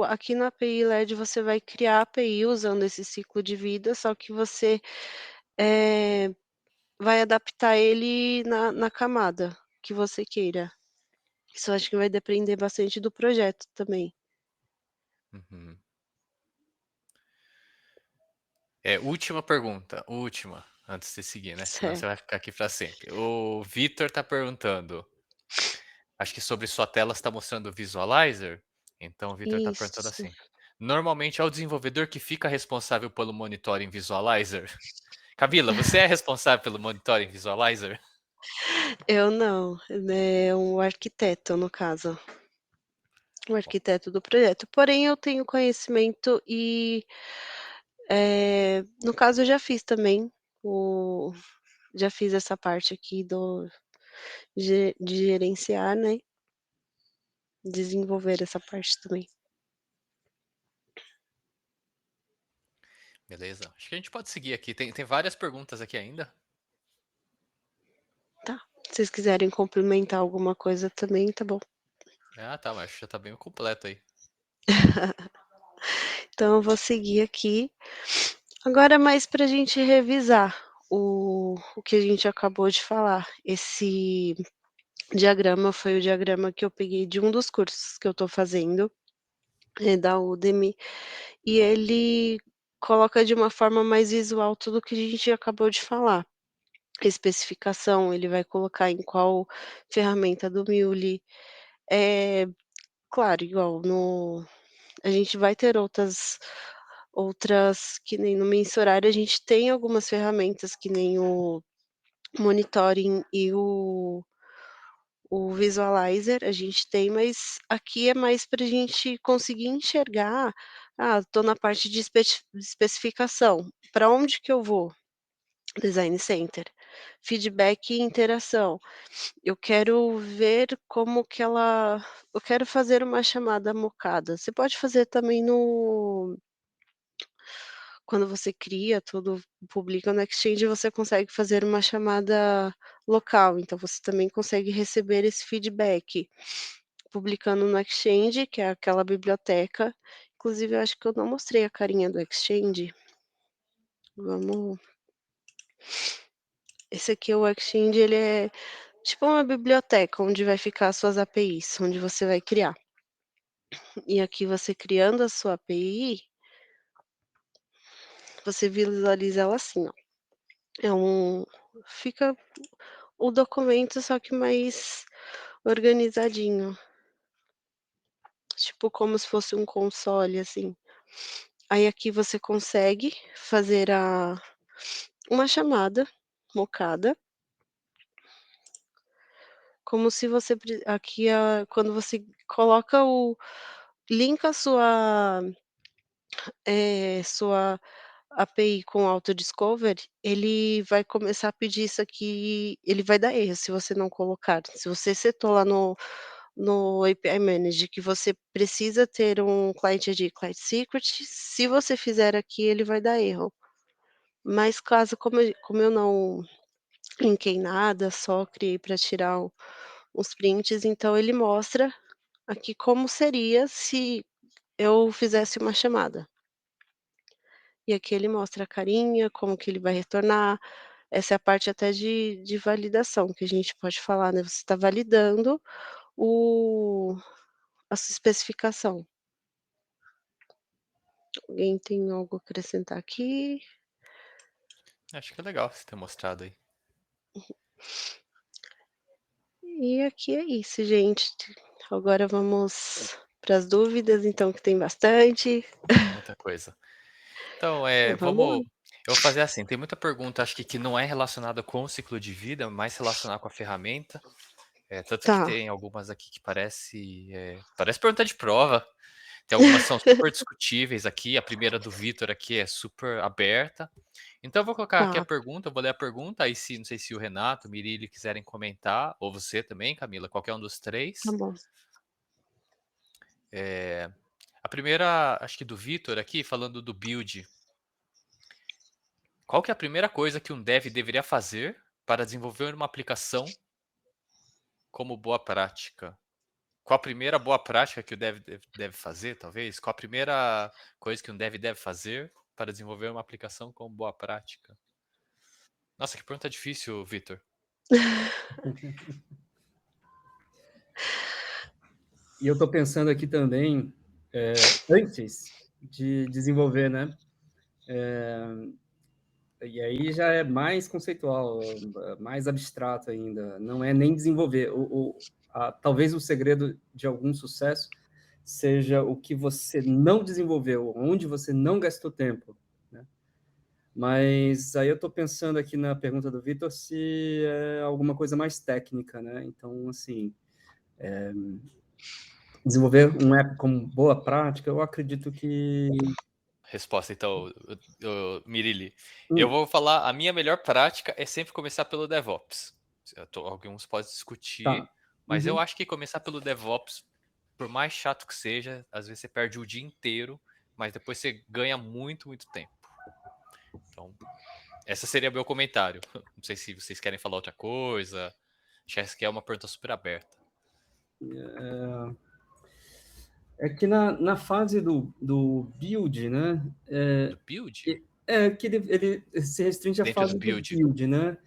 S1: aqui na API LED você vai criar a API usando esse ciclo de vida, só que você, vai adaptar ele na camada que você queira. Isso eu acho que vai depender bastante do projeto também.
S3: Uhum. Última pergunta, última, antes de seguir, né? Senão você
S1: Certo.
S3: vai ficar aqui para sempre. O Vitor tá perguntando, acho que sobre sua tela está mostrando o visualizer. Então o Vitor tá perguntando
S1: Isso.
S3: assim: normalmente é o desenvolvedor que fica responsável pelo monitoring visualizer? Camila, você é responsável pelo monitoring visualizer?
S1: Eu não, é um arquiteto, no caso, o
S3: Bom,
S1: arquiteto do projeto. Porém, eu tenho conhecimento e, no caso, eu já fiz também o já fiz essa parte aqui de gerenciar, né, desenvolver essa parte também.
S3: beleza. Acho que a gente pode seguir aqui. Tem várias perguntas aqui ainda.
S1: Tá. Se vocês quiserem complementar alguma coisa também, tá bom.
S3: Ah, tá, mas acho que já tá bem completo aí.
S1: Então eu vou seguir aqui. Agora mais para a gente revisar o que a gente acabou de falar. Esse diagrama foi o diagrama que eu peguei de um dos cursos que eu estou fazendo, da Udemy, e ele coloca de uma forma mais visual tudo o que a gente acabou de falar. A especificação, ele vai colocar em qual ferramenta do Mule. Claro, igual no a gente vai ter outras que nem no mensurário a gente tem algumas ferramentas que nem o monitoring e o visualizer, a gente tem, mas aqui é mais para a gente conseguir enxergar, estou na parte de especificação, para onde que eu vou? Design center, feedback e interação. Eu quero ver como que eu quero fazer uma chamada mocada. Você pode fazer também no quando você cria tudo, publica no Exchange, você consegue fazer uma chamada local, então você também consegue receber esse feedback, publicando no Exchange, que é aquela biblioteca. Inclusive eu acho que eu não mostrei a carinha do Exchange. Vamos esse aqui, o Exchange, ele é tipo uma biblioteca onde vai ficar as suas APIs, onde você vai criar. E aqui você criando a sua API, você visualiza ela assim, ó. É um fica o documento, só que mais organizadinho, tipo como se fosse um console, assim. Aí aqui você consegue fazer uma chamada mocada, como se você aqui quando você coloca linka a sua API com Autodiscover, ele vai começar a pedir isso aqui, ele vai dar erro se você não colocar. Se você setou lá no API Manager que você precisa ter um client ID, client secret, se você fizer aqui, ele vai dar erro. Mas caso como eu não linkei nada, só criei para tirar uns prints, então ele mostra aqui como seria se eu fizesse uma chamada. E aqui ele mostra a carinha, como que ele vai retornar. Essa é a parte até de validação que a gente pode falar, né, você está validando o a sua especificação. Alguém tem algo a acrescentar aqui?
S3: Acho que é legal você ter mostrado aí.
S1: E aqui é isso, gente. Agora vamos para as dúvidas, então, que tem bastante.
S3: Tem muita coisa. Então,
S1: Vamos lá.
S3: eu vou fazer assim, tem muita pergunta, acho que não é relacionada com o ciclo de vida, mas relacionada com a ferramenta. Tanto que
S1: Tá,
S3: tem algumas aqui que parece pergunta de prova. Tem algumas que são super discutíveis aqui. A primeira do Vitor aqui é super aberta. Então eu vou colocar aqui a
S1: tá,
S3: pergunta, eu vou ler a pergunta, aí se não sei se o Renato, o Mirílio quiserem comentar, ou você também, Camila, qualquer um dos
S1: tá
S3: três.
S1: bom.
S3: A primeira, acho que do Vitor aqui, falando do build. Qual que é a primeira coisa que um dev deveria fazer para desenvolver uma aplicação como boa prática? Qual a primeira boa prática que o dev deve fazer, talvez? Qual a primeira coisa que um dev deve fazer para desenvolver uma aplicação como boa prática? Nossa, que pergunta difícil, Vitor.
S4: E eu estou pensando aqui também, antes de desenvolver, né? E aí já é mais conceitual, mais abstrato ainda. Não é nem desenvolver. Talvez o segredo de algum sucesso seja o que você não desenvolveu, onde você não gastou tempo, né? Mas aí eu estou pensando aqui na pergunta do Vitor se é alguma coisa mais técnica, né? Então, assim, desenvolver um app como boa prática, eu acredito que...
S3: Resposta, então, Mirili. Eu vou falar, a minha melhor prática é sempre começar pelo DevOps. Alguns podem discutir,
S4: Tá.
S3: mas eu acho que começar pelo DevOps, por mais chato que seja, às vezes você perde o dia inteiro, mas depois você ganha muito, muito tempo. Então, esse seria meu comentário. Não sei se vocês querem falar outra coisa. Acho que é uma pergunta super aberta.
S4: É que na fase do build, né?
S3: Do build?
S4: Que ele se restringe à
S3: Dentro do
S4: fase do
S3: build.
S4: build, né?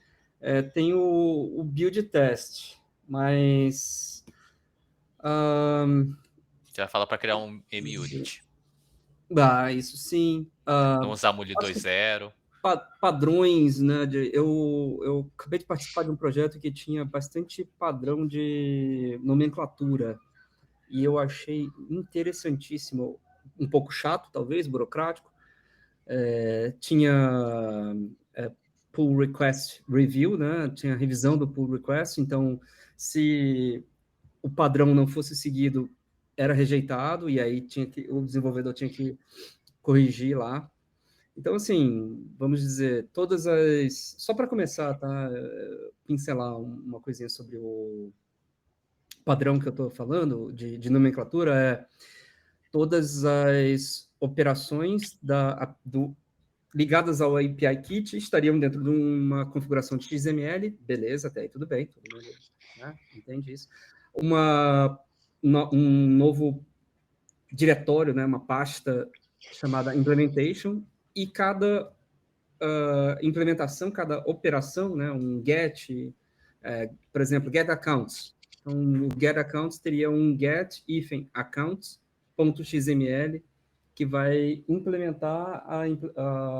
S4: Tem o build test, mas...
S3: Você vai falar para criar um MUnit.
S4: Isso sim.
S3: Não usar Muli
S4: Acho que
S3: 2.0.
S4: Padrões, né? Eu acabei de participar de um projeto que tinha bastante padrão de nomenclatura e eu achei interessantíssimo, um pouco chato, talvez, burocrático. Tinha pull request review, né? Tinha revisão do pull request, então se o padrão não fosse seguido, era rejeitado e aí o desenvolvedor tinha que corrigir lá. Então, assim, vamos dizer, todas as... Só para começar, tá? Pincelar uma coisinha sobre o padrão que eu estou falando, de nomenclatura, todas as operações ligadas ao API Kit estariam dentro de uma configuração de XML, beleza, até aí tudo bem, todo mundo, né, entende isso. Um novo diretório, né, uma pasta chamada implementation, e cada implementação, cada operação, né, um get, por exemplo, get accounts. Então, o get accounts teria um get accounts.xml que vai implementar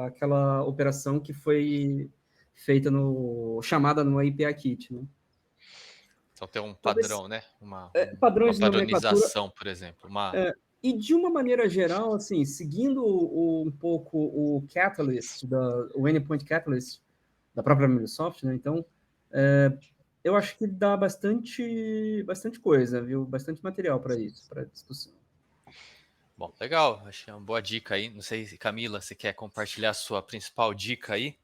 S4: aquela operação que foi feita chamada no API Kit, né?
S3: Então tem um
S4: Talvez,
S3: padrão, né? Uma
S4: padrões de nomenclatura.
S3: padronização, por exemplo.
S4: E de uma maneira geral, assim, seguindo um pouco o Catalyst, o Endpoint Catalyst da própria Microsoft, né? Então, eu acho que dá bastante coisa, viu? Bastante material para isso, para discussão.
S3: Bom, legal. Achei uma boa dica aí. Não sei se, Camila, você quer compartilhar a sua principal dica aí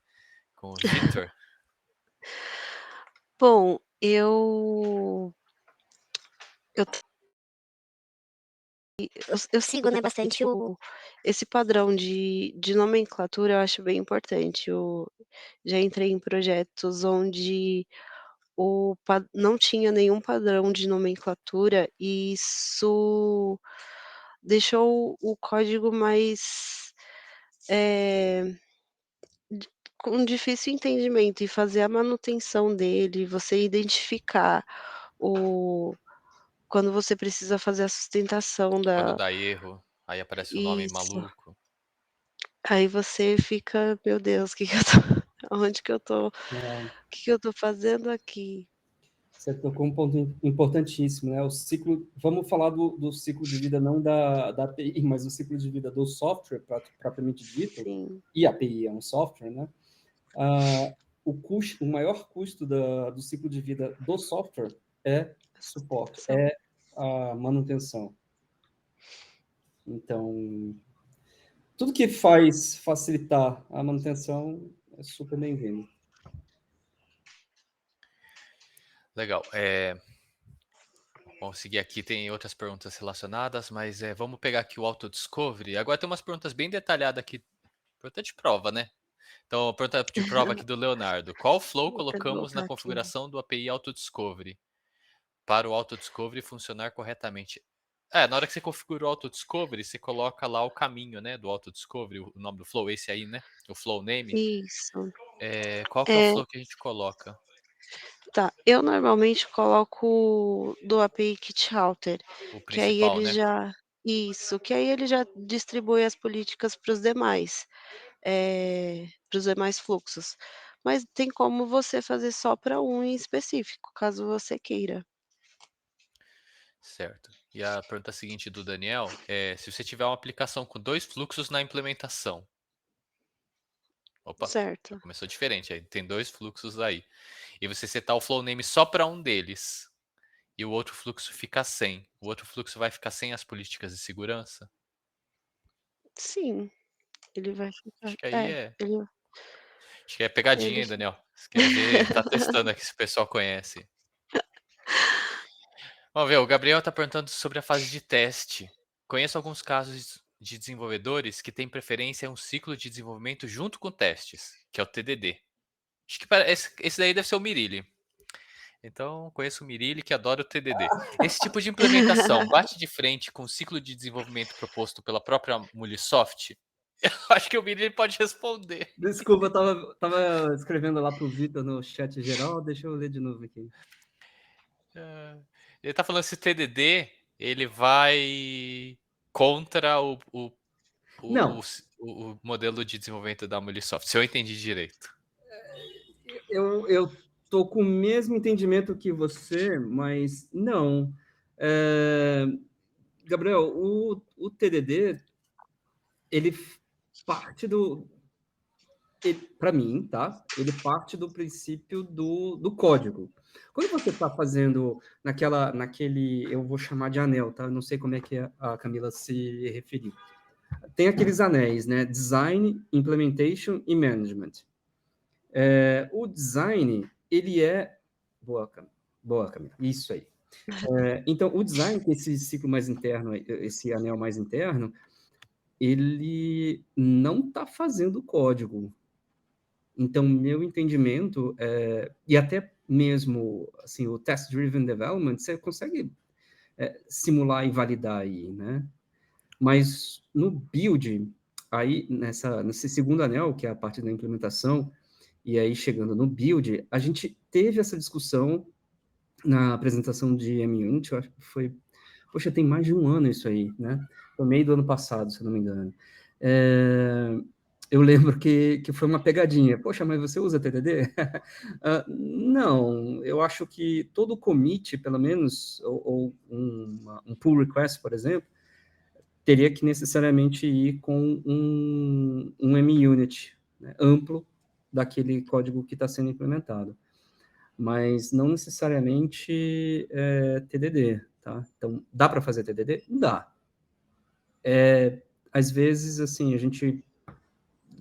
S3: com o Vitor?
S1: Bom, eu sigo, né, bastante esse padrão de nomenclatura, eu acho bem importante. Eu já entrei em projetos onde não tinha nenhum padrão de nomenclatura e isso deixou o código mais, com difícil entendimento, e fazer a manutenção dele, você identificar o quando você precisa fazer a sustentação
S3: Quando
S1: da
S3: dá erro, aí aparece o nome
S1: isso.
S3: maluco.
S1: Aí você fica: "Meu Deus, que eu tô aonde que eu tô que eu tô fazendo aqui?".
S4: Você tocou um ponto importantíssimo, né? O ciclo. Vamos falar do ciclo de vida não da API, mas o ciclo de vida do software propriamente dito.
S1: Sim.
S4: E a API é um software, né? O maior custo do ciclo de vida do software é suporte, é a manutenção. Então, tudo que faz facilitar a manutenção é super bem-vindo.
S3: Legal. Vamos seguir aqui, tem outras perguntas relacionadas, mas vamos pegar aqui o Auto Discovery. Agora tem umas perguntas bem detalhadas aqui. Pergunta de prova, né? Então, a pergunta de prova aqui do Leonardo. Qual flow
S1: Vou até
S3: colocamos na
S1: colocar aqui.
S3: configuração do API Autodiscovery para o Autodiscovery funcionar corretamente? Na hora que você configura o Autodiscovery, você coloca lá o caminho, né, do Autodiscovery, o nome do flow, esse aí, né? O flow name.
S1: Isso.
S3: Qual que é o
S1: É,
S3: flow que a gente coloca?
S1: tá. Eu normalmente coloco do API Kit Router,
S3: O
S1: que aí
S3: principal,
S1: ele
S3: né?
S1: já isso, que aí ele já distribui as políticas para os demais, para os demais fluxos. Mas tem como você fazer só para um em específico, caso você queira.
S3: Certo. E a pergunta seguinte do Daniel é: se você tiver uma aplicação com 2 fluxos na implementação. Opa, já
S1: Certo.
S3: começou diferente aí. Tem 2 fluxos aí. E você setar o flow name só para um deles. E o outro fluxo fica sem. O outro fluxo vai ficar sem as políticas de segurança?
S1: Sim, ele vai
S3: Acho
S1: ficar
S3: que aí é.
S1: ele
S3: Acho que é pegadinha,
S1: ele
S3: hein, Daniel? Você quer ver? Tá testando aqui se o pessoal conhece. Vamos ver, o Gabriel está perguntando sobre a fase de teste. Conheço alguns casos de desenvolvedores que têm preferência a um ciclo de desenvolvimento junto com testes, que é o TDD. Acho que esse daí deve ser o Mirilli. Então, conheço o Mirilli que adora o TDD. Esse tipo de implementação bate de frente com o ciclo de desenvolvimento proposto pela própria Mulisoft? Eu acho que o Mirilli pode responder.
S4: Desculpa, eu tava escrevendo lá pro Vitor no chat geral, deixa eu ler de novo aqui.
S3: Ele está falando se o TDD ele vai contra
S4: Não,
S3: o modelo de desenvolvimento da Mulisoft, se eu entendi direito.
S4: eu tô com o mesmo entendimento que você, mas não. Gabriel, o TDD, ele parte para mim, tá? Ele parte do princípio do código. Quando você está fazendo naquele, eu vou chamar de anel, tá? Não sei como é que a Camila se referiu. Tem aqueles anéis, né? Design, Implementation e Management. O design, ele é... Boa, Camila. Isso aí. Então, o design, que é esse ciclo mais interno, esse anel mais interno, ele não está fazendo código. Então, meu entendimento, e até mesmo assim, o Test-Driven Development, você consegue simular e validar aí, né? Mas no build, aí nesse segundo anel, que é a parte da implementação, e aí chegando no build, a gente teve essa discussão na apresentação de MUnit, eu acho que foi... Poxa, tem mais de um ano isso aí, né? Foi meio do ano passado, se eu não me engano. Eu lembro que foi uma pegadinha. Poxa, mas você usa TDD? Não, eu acho que todo commit, pelo menos, ou um pull request, por exemplo, teria que necessariamente ir com um MUnit, né, amplo daquele código que está sendo implementado. Mas não necessariamente TDD, tá? Então, dá para fazer TDD? Dá. Às vezes, assim, a gente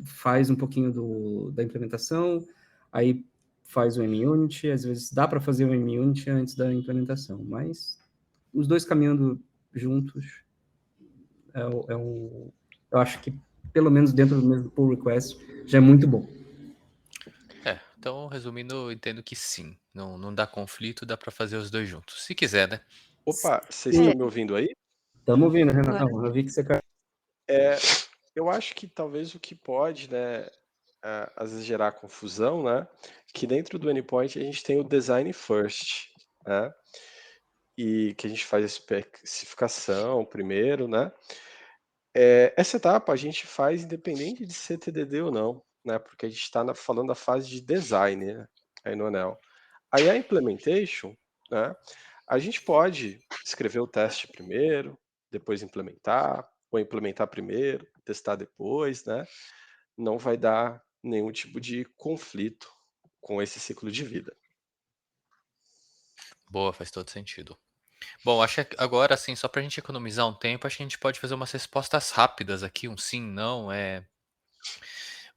S4: faz um pouquinho da implementação, aí faz o MUnit, às vezes dá para fazer o MUnit antes da implementação, mas os dois caminhando juntos eu acho que pelo menos dentro do mesmo pull request já é muito bom.
S3: Então, resumindo, eu entendo que sim. Não dá conflito, dá para fazer os dois juntos. Se quiser, né?
S2: Opa, vocês
S1: É,
S2: estão me ouvindo aí?
S4: Estamos ouvindo,
S1: agora
S4: Renatão, eu vi que você...
S2: Eu acho que talvez o que pode, né, às vezes gerar confusão, né, que dentro do endpoint a gente tem o design first, né, e que a gente faz a especificação primeiro, né. Essa etapa a gente faz independente de ser TDD ou não, né, porque a gente está falando da fase de design, né, aí no anel. Aí a implementation, né, a gente pode escrever o teste primeiro, depois implementar, ou implementar primeiro, testar depois, né? Não vai dar nenhum tipo de conflito com esse ciclo de vida.
S3: Boa, faz todo sentido. Bom, acho que agora, assim, só para a gente economizar um tempo, acho que a gente pode fazer umas respostas rápidas aqui, um sim, não.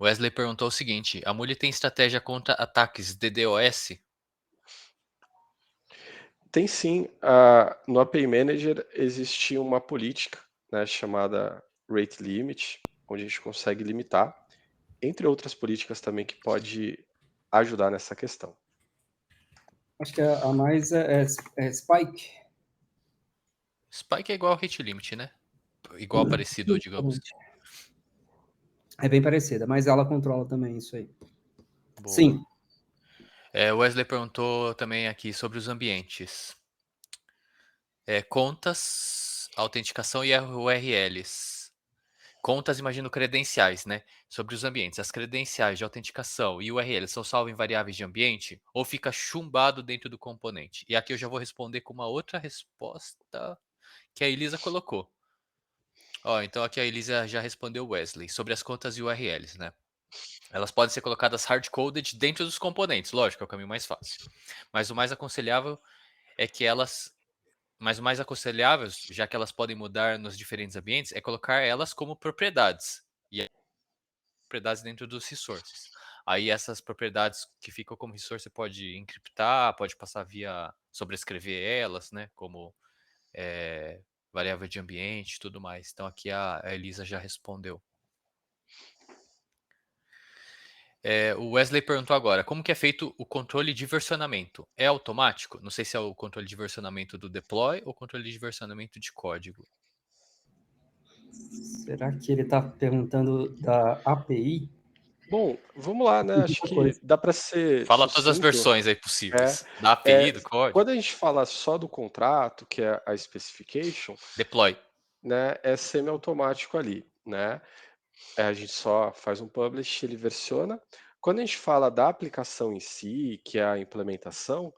S3: Wesley perguntou o seguinte: a Muli tem estratégia contra ataques DDoS?
S2: Tem sim, no API Manager existe uma política, né, chamada Rate Limit, onde a gente consegue limitar entre outras políticas também que pode ajudar nessa questão.
S4: Acho que a mais é Spike.
S3: Spike é igual ao hit limit, né? Igual parecido, digamos.
S4: É bem parecida, mas ela controla também isso aí.
S3: Boa.
S4: Sim.
S3: O Wesley perguntou também aqui sobre os ambientes. Contas, autenticação e URLs. Contas, imagino credenciais, né? Sobre os ambientes. As credenciais de autenticação e URL são salvos em variáveis de ambiente ou fica chumbado dentro do componente? E aqui eu já vou responder com uma outra resposta que a Elisa colocou. Então aqui a Elisa já respondeu o Wesley sobre as contas e URLs, né? Elas podem ser colocadas hard-coded dentro dos componentes, lógico, é o caminho mais fácil. Mas o mais aconselhável é que mas o mais aconselhável, já que elas podem mudar nos diferentes ambientes, é colocar elas como propriedades. E propriedades dentro dos resources. Aí essas propriedades que ficam como resource você pode encriptar, pode passar via sobrescrever elas, né? Como variável de ambiente e tudo mais. Então aqui a Elisa já respondeu. O Wesley perguntou agora, como que é feito o controle de versionamento? É automático? Não sei se é o controle de versionamento do deploy ou controle de versionamento de código.
S4: Será que ele está perguntando da API?
S2: Bom, vamos lá, né? Acho que dá para ser
S3: Fala todas as
S2: sucinto.
S3: versões aí possíveis. Da API, do código.
S2: Quando a gente fala só do contrato, que é a specification,
S3: Deploy.
S2: né, é semi-automático ali, né? A gente só faz um publish, ele versiona. Quando a gente fala da aplicação em si, que é a implementação,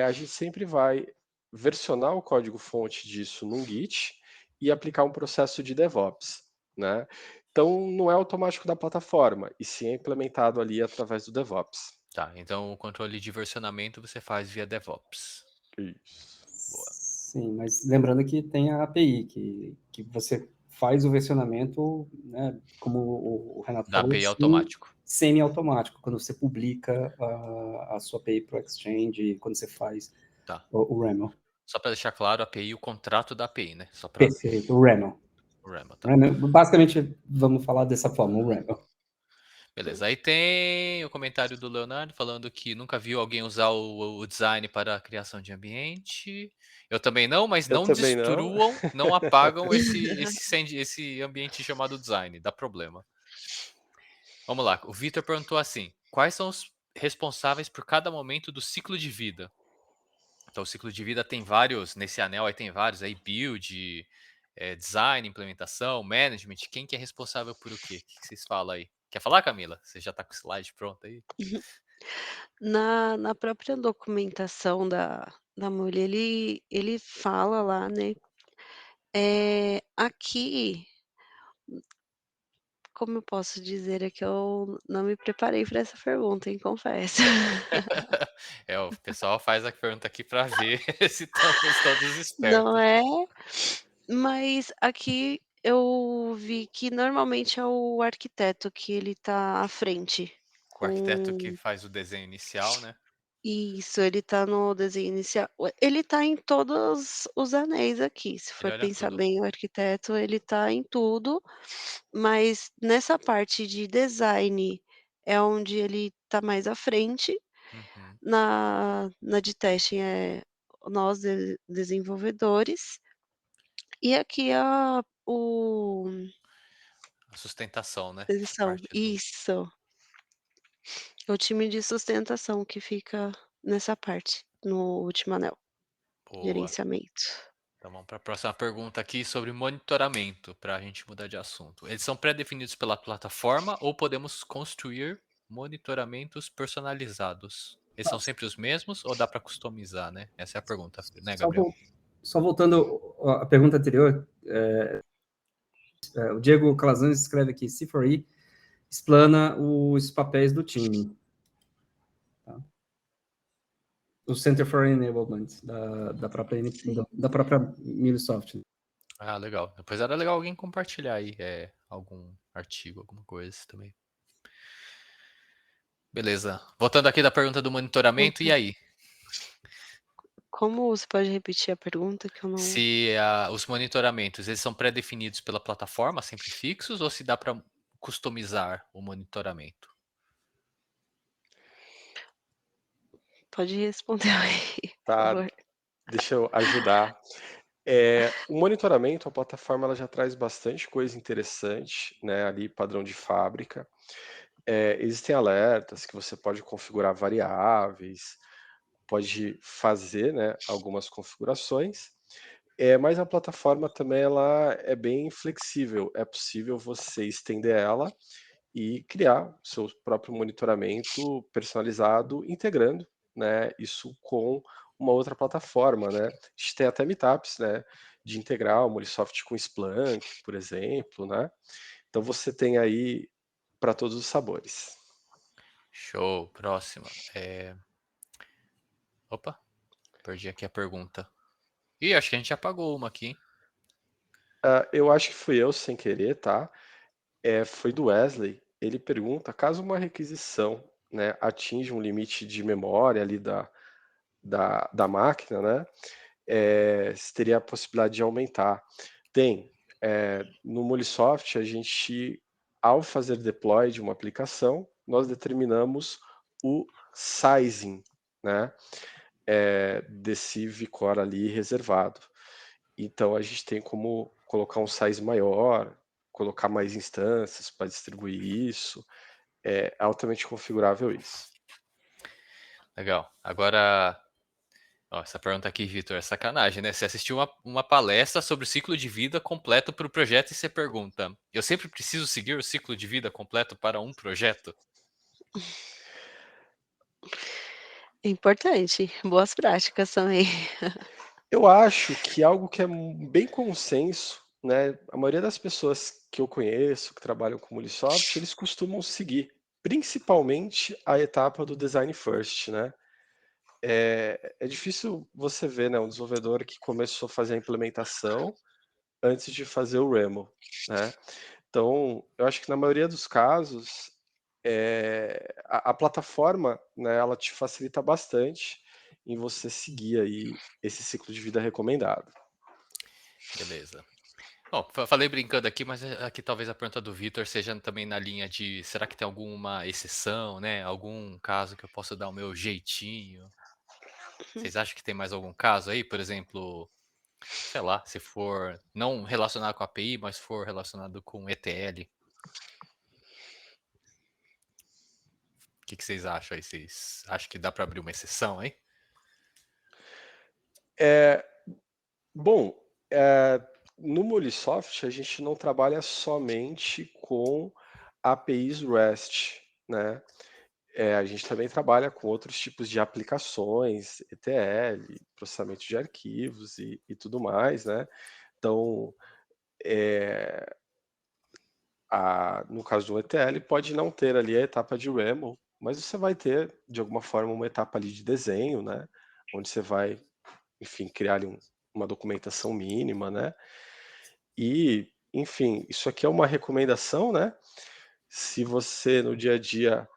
S2: a gente sempre vai versionar o código-fonte disso num Git e aplicar um processo de DevOps, né? Então, não é automático da plataforma, e sim é implementado ali através do DevOps.
S3: Tá, então o controle de versionamento você faz via DevOps.
S2: Isso.
S3: Boa.
S4: Sim, mas lembrando que tem a API, que você faz o versionamento, né, como o Renato
S3: Da
S4: falou,
S3: API automático.
S4: semi-automático, quando você publica a sua API para o Exchange, quando você faz o RAML.
S3: Só para deixar claro, a API, o contrato da API, né? Só pra...
S4: Perfeito, o RAML.
S3: O RAML, tá.
S4: Basicamente, vamos falar dessa forma, o RAML.
S3: Beleza, aí tem o comentário do Leonardo falando que nunca viu alguém usar o design para a criação de ambiente. Eu também não, mas
S2: Eu
S3: não
S2: também não.
S3: destruam, não apagam esse ambiente chamado design, dá problema. Vamos lá, o Victor perguntou assim, quais são os responsáveis por cada momento do ciclo de vida? Então o ciclo de vida tem vários, nesse anel aí tem vários, aí build, design, implementação, management, quem que é responsável por o quê? O que vocês falam aí? Quer falar, Camila? Você já está com o slide pronto aí?
S1: Na própria documentação da mulher, ele fala lá, né, aqui, como eu posso dizer, é que eu não me preparei para essa pergunta, hein, confesso.
S3: O pessoal faz a pergunta aqui para ver se estamos todos
S1: Não
S3: espertos.
S1: é, mas aqui eu vi que normalmente é o arquiteto que ele tá à frente
S3: O arquiteto que
S1: com
S3: faz o desenho inicial, né?
S1: isso, ele tá no desenho inicial. Ele tá em todos os anéis aqui, se
S3: Ele
S1: for
S3: olha
S1: pensar
S3: tudo.
S1: bem, o arquiteto ele tá em tudo, mas nessa parte de design é onde ele tá mais à frente,
S3: Uhum.
S1: na de testing é nós desenvolvedores, e aqui
S3: A sustentação, né?
S1: eles
S3: A
S1: são
S3: parte do...
S1: isso, é o time de sustentação que fica nessa parte, no último anel,
S3: Boa.
S1: gerenciamento.
S3: Então vamos para a próxima pergunta aqui sobre monitoramento, para a gente mudar de assunto. Eles são pré-definidos pela plataforma ou podemos construir monitoramentos personalizados? Eles são sempre os mesmos ou dá para customizar, né? Essa é a pergunta, né, Gabriel?
S4: Só voltando à pergunta anterior, o Diego Calazans escreve aqui, C4E explana os papéis do time. Tá? O Center for Enablement da própria Microsoft.
S3: Ah, legal. Depois era legal alguém compartilhar aí algum artigo, alguma coisa também. Beleza. Voltando aqui da pergunta do monitoramento, e aí?
S1: Como você pode repetir a pergunta que eu não
S3: Se os monitoramentos, eles são pré-definidos pela plataforma, sempre fixos, ou se dá para customizar o monitoramento?
S1: Pode responder aí, por
S2: Tá,
S1: favor.
S2: deixa eu ajudar. O monitoramento, a plataforma ela já traz bastante coisa interessante, né, ali padrão de fábrica. Existem alertas que você pode configurar variáveis, pode fazer, né, algumas configurações, mas a plataforma também ela é bem flexível, é possível você estender ela e criar seu próprio monitoramento personalizado, integrando, né, isso com uma outra plataforma, né. A gente tem até meetups, né, de integrar o Molisoft com Splunk, por exemplo, né. Então você tem aí para todos os sabores.
S3: Show, próxima. Opa, perdi aqui a pergunta. Ih, acho que a gente apagou uma aqui, hein?
S2: Eu acho que fui eu sem querer, tá. Foi do Wesley. Ele pergunta: caso uma requisição, né, atinja um limite de memória ali da máquina, né, se teria a possibilidade de aumentar. Tem. No Molisoft, a gente, ao fazer deploy de uma aplicação, nós determinamos o sizing, né, desse vCore ali reservado. Então a gente tem como colocar um size maior, colocar mais instâncias para distribuir isso. É altamente configurável isso.
S3: Legal. Agora, ó, essa pergunta aqui, Vitor, é sacanagem, né? Você assistiu uma palestra sobre o ciclo de vida completo para o projeto e você pergunta: eu sempre preciso seguir o ciclo de vida completo para um projeto?
S1: É importante, boas práticas também.
S2: Eu acho que algo que é bem consenso, né, a maioria das pessoas que eu conheço, que trabalham com Molisoft, eles costumam seguir, principalmente a etapa do design first, né. É difícil você ver, né, um desenvolvedor que começou a fazer a implementação antes de fazer o REMO, né. Então, eu acho que na maioria dos casos, a plataforma, né, ela te facilita bastante em você seguir aí esse ciclo de vida recomendado.
S3: Beleza. Bom, falei brincando aqui, mas aqui talvez a pergunta do Vitor seja também na linha de será que tem alguma exceção, né? Algum caso que eu possa dar o meu jeitinho? Vocês acham que tem mais algum caso aí? Por exemplo, sei lá, se for não relacionado com a API, mas for relacionado com ETL. O que vocês acham aí? Vocês acham que dá para abrir uma exceção aí?
S2: Bom, eh, no Molisoft a gente não trabalha somente com APIs REST, né. A gente também trabalha com outros tipos de aplicações, ETL, processamento de arquivos e tudo mais, né. Então, eh, no caso do ETL, pode não ter ali a etapa de REML, mas você vai ter, de alguma forma, uma etapa ali de desenho, né, onde você vai, enfim, criar ali uma documentação mínima, né. E, enfim, isso aqui é uma recomendação, né. Se você no dia a dia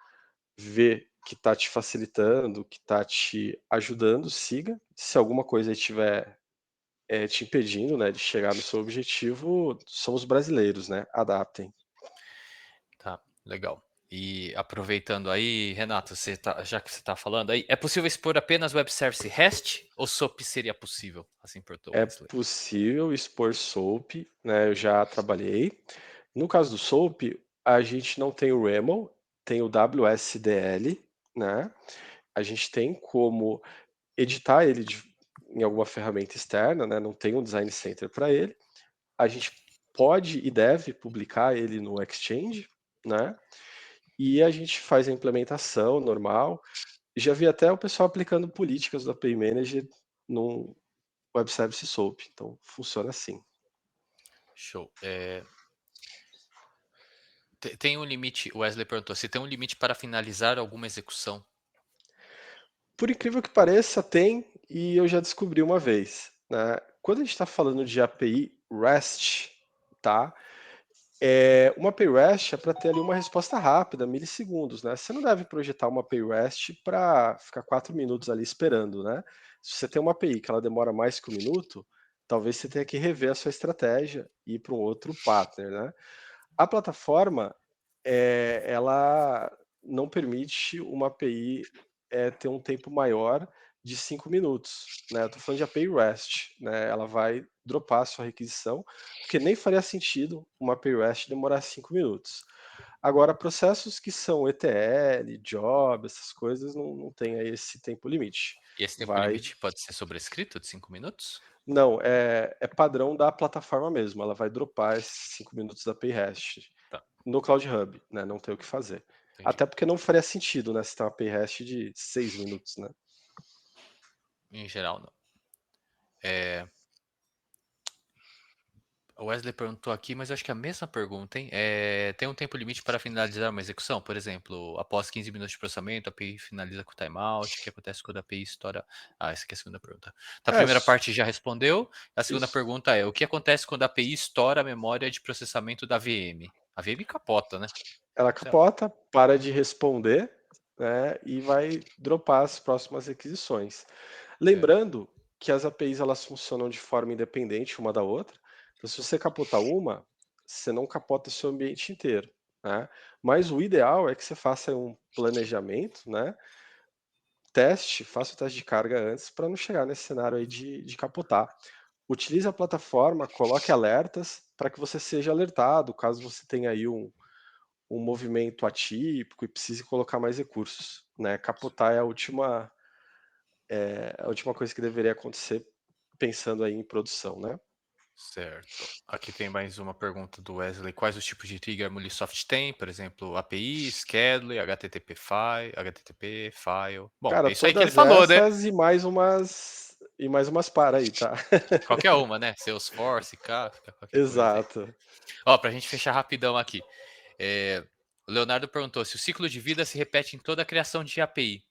S2: vê que está te facilitando, que está te ajudando, siga. Se alguma coisa estiver, te impedindo, né, de chegar no seu objetivo, somos brasileiros, né, adaptem.
S3: Tá, legal. E aproveitando aí, Renato, já que você está falando aí, é possível expor apenas web service REST ou SOAP seria possível? Assim perguntou
S2: É
S3: Wesley.
S2: possível expor SOAP, né, eu já trabalhei. No caso do SOAP, a gente não tem o RAML, tem o WSDL, né. A gente tem como editar ele em alguma ferramenta externa, né, não tem um design center para ele. A gente pode e deve publicar ele no Exchange, né, e a gente faz a implementação normal. Já vi até o pessoal aplicando políticas do API Manager num Web Service SOAP, então funciona assim.
S3: Show. Tem um limite, o Wesley perguntou, se tem um limite para finalizar alguma execução.
S2: Por incrível que pareça, tem, e eu já descobri uma vez, né. Quando a gente está falando de API REST, tá, uma API REST é para ter ali uma resposta rápida, milissegundos, né. Você não deve projetar uma API REST para ficar 4 minutos ali esperando, né. Se você tem uma API que ela demora mais que 1 minuto, talvez você tenha que rever a sua estratégia e ir para um outro partner, né. A plataforma, ela não permite uma API ter um tempo maior de 5 minutos, né? Eu tô falando de API REST, né? Ela vai dropar a sua requisição, porque nem faria sentido uma API REST demorar 5 minutos. Agora, processos que são ETL, job, essas coisas, não tem aí esse tempo limite.
S3: E esse tempo limite pode ser sobrescrito de 5 minutos?
S2: Não, é padrão da plataforma mesmo, ela vai dropar esses 5 minutos da API REST
S3: Tá.
S2: no Cloud Hub, né? Não tem o que fazer.
S3: Entendi.
S2: Até porque não faria sentido, né? Se tem uma API REST de 6 minutos, né?
S3: Em geral, não. O Wesley perguntou aqui, mas eu acho que é a mesma pergunta, hein? Tem um tempo limite para finalizar uma execução? Por exemplo, após 15 minutos de processamento, a API finaliza com timeout. O que acontece quando a API estoura? Essa aqui é a segunda pergunta. Então, a primeira parte já respondeu. A segunda pergunta é: o que acontece quando a API estoura a memória de processamento da VM? A VM capota, né?
S2: Ela capota, para de responder, né? E vai dropar as próximas requisições. Lembrando que as APIs elas funcionam de forma independente uma da outra. Então, se você capotar uma, você não capota o seu ambiente inteiro, né? Mas o ideal é que você faça um planejamento, né? Faça o teste de carga antes para não chegar nesse cenário aí de capotar. Utilize a plataforma, coloque alertas para que você seja alertado caso você tenha aí um movimento atípico e precise colocar mais recursos, né? Capotar é a última coisa que deveria acontecer pensando aí em produção, né?
S3: Certo. Aqui tem mais uma pergunta do Wesley. Quais os tipos de trigger a Mulisoft tem? Por exemplo, API, Schedule, HTTP file. Bom,
S2: Cara,
S3: é isso aí que ele
S2: todas
S3: falou, né?
S2: essas e mais umas para aí, tá?
S3: Qualquer uma, né? Salesforce, Kafka, qualquer coisa aí.
S2: Exato.
S3: Ó, pra gente fechar rapidão aqui. O Leonardo perguntou se o ciclo de vida se repete em toda a criação de API.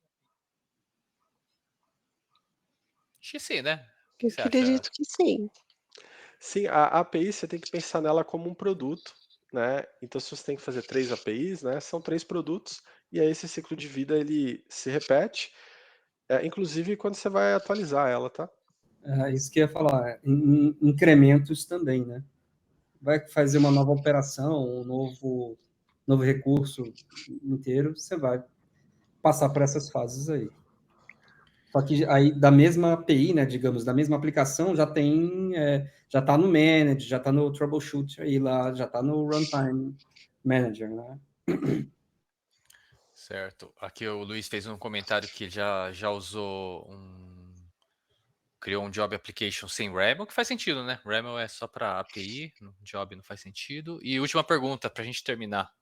S3: Acho que sim, né? O que
S1: Eu
S3: você acha?
S1: acredito que sim.
S2: Sim, a API você tem que pensar nela como um produto, né? Então, se você tem que fazer 3 APIs, né? São 3 produtos, e aí esse ciclo de vida ele se repete, inclusive quando você vai atualizar ela, tá?
S4: Isso que eu ia falar, incrementos também, né? Vai fazer uma nova operação, um novo recurso inteiro, você vai passar por essas fases aí. Só que aí da mesma API, né, digamos, da mesma aplicação, já tem, já está no Manage, já está no Troubleshoot aí lá, já está no Runtime Manager, né?
S3: Certo. Aqui o Luiz fez um comentário que já usou criou um Job Application sem RAML, que faz sentido, né? RAML é só para API, Job não faz sentido. E última pergunta, para a gente terminar.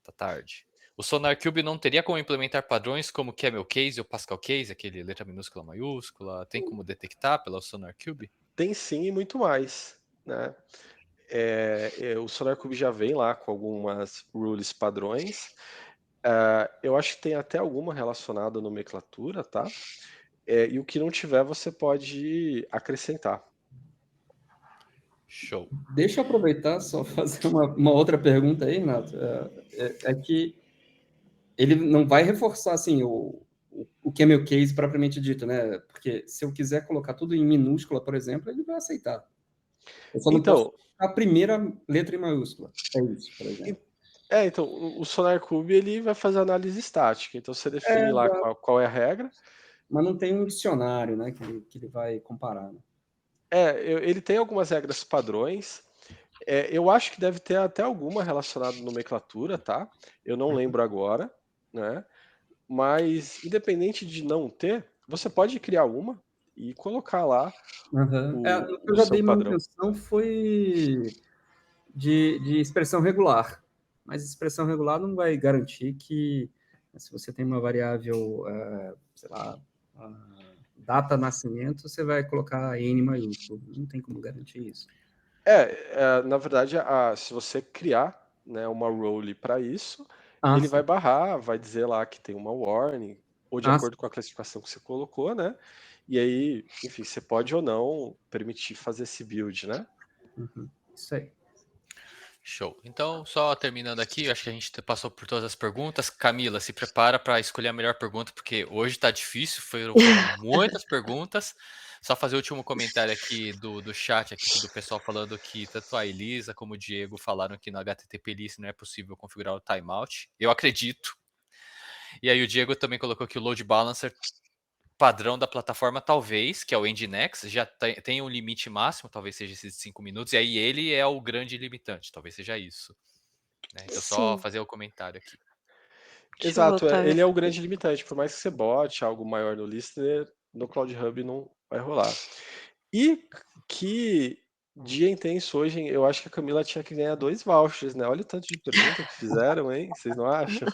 S3: Tá tarde. O SonarQube não teria como implementar padrões como Camel Case ou Pascal Case, aquele letra minúscula maiúscula? Tem como detectar pela SonarQube?
S2: Tem sim e muito mais, né? O SonarQube já vem lá com algumas rules padrões. Eu acho que tem até alguma relacionada à nomenclatura, tá? E o que não tiver, você pode acrescentar.
S3: Show.
S4: Deixa eu aproveitar só fazer uma outra pergunta aí, Renato. Que ele não vai reforçar assim o Camel Case propriamente dito, né? Porque se eu quiser colocar tudo em minúscula, por exemplo, ele vai aceitar. Eu só não posso colocar a primeira letra em maiúscula. É isso, por exemplo.
S2: Então, o SonarQube ele vai fazer análise estática. Então, você define lá qual é a regra.
S4: Mas não tem um dicionário, né, que ele vai comparar. Né?
S2: Ele tem algumas regras padrões. Eu acho que deve ter até alguma relacionada à nomenclatura, tá? Eu não lembro agora, né? Mas, independente de não ter, você pode criar uma e colocar lá
S4: Uhum. O que eu
S2: o
S4: já
S2: seu
S4: dei
S2: padrão.
S4: manutenção foi de expressão regular. Mas expressão regular não vai garantir que, se você tem uma variável, sei lá, data nascimento, você vai colocar N maiúsculo. Não tem como garantir isso.
S2: Na verdade, se você criar, né, uma role para isso, ele
S4: sim.
S2: vai barrar, vai dizer lá que tem uma warning, ou de acordo com a classificação que você colocou, né? E aí, enfim, você pode ou não permitir fazer esse build, né?
S4: Uhum. Isso aí.
S3: Show. Então, só terminando aqui, eu acho que a gente passou por todas as perguntas. Camila, se prepara para escolher a melhor pergunta, porque hoje tá difícil, foram muitas perguntas. Só fazer o último comentário aqui do chat aqui, do pessoal falando que tanto a Elisa como o Diego falaram que no HTTP list não é possível configurar o timeout. Eu acredito. E aí o Diego também colocou que o load balancer padrão da plataforma, talvez, que é o Nginx, já tem um limite máximo, talvez seja esses 5 minutos, e aí ele é o grande limitante, talvez seja isso. Né? Então, só
S1: Sim,
S3: fazer o comentário aqui.
S1: deixa eu
S2: Exato,
S1: voltar
S2: ele é o
S1: aqui.
S2: grande limitante. Por mais que você bote algo maior no listener, no Cloud Hub não vai rolar. E que dia intenso hoje, hein? Eu acho que a Camila tinha que ganhar 2 vouchers, né? Olha o tanto de pergunta que fizeram, hein? Vocês não acham?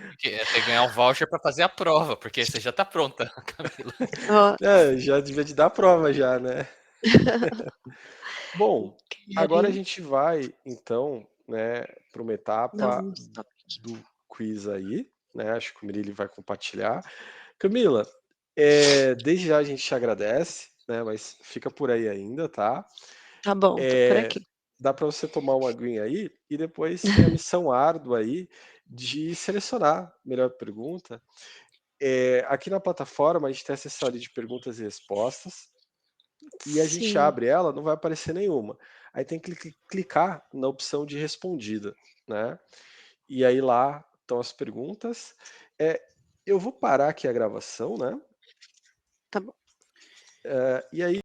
S3: Porque tem que ganhar um voucher para fazer a prova, porque você já está pronta, Camila.
S1: Ó,
S2: É, já devia te dar prova já, né? Bom, agora a
S1: querem
S2: gente vai, então, né, para uma
S1: dar
S2: etapa
S1: um stop.
S2: do quiz aí, né? Acho que o Murilo vai compartilhar. Camila, desde já a gente te agradece, né? Mas fica por aí ainda, tá?
S1: Tá bom, tô por
S2: É,
S1: aqui.
S2: dá para você tomar uma aguinha aí e depois tem a missão árdua aí de selecionar a melhor pergunta. Aqui na plataforma a gente tem acesso ali de perguntas e respostas e a gente
S1: Sim,
S2: abre ela, não vai aparecer nenhuma. Aí tem que clicar na opção de respondida, né? E aí lá estão as perguntas. Eu vou parar aqui a gravação, né?
S1: tá bom.
S2: E aí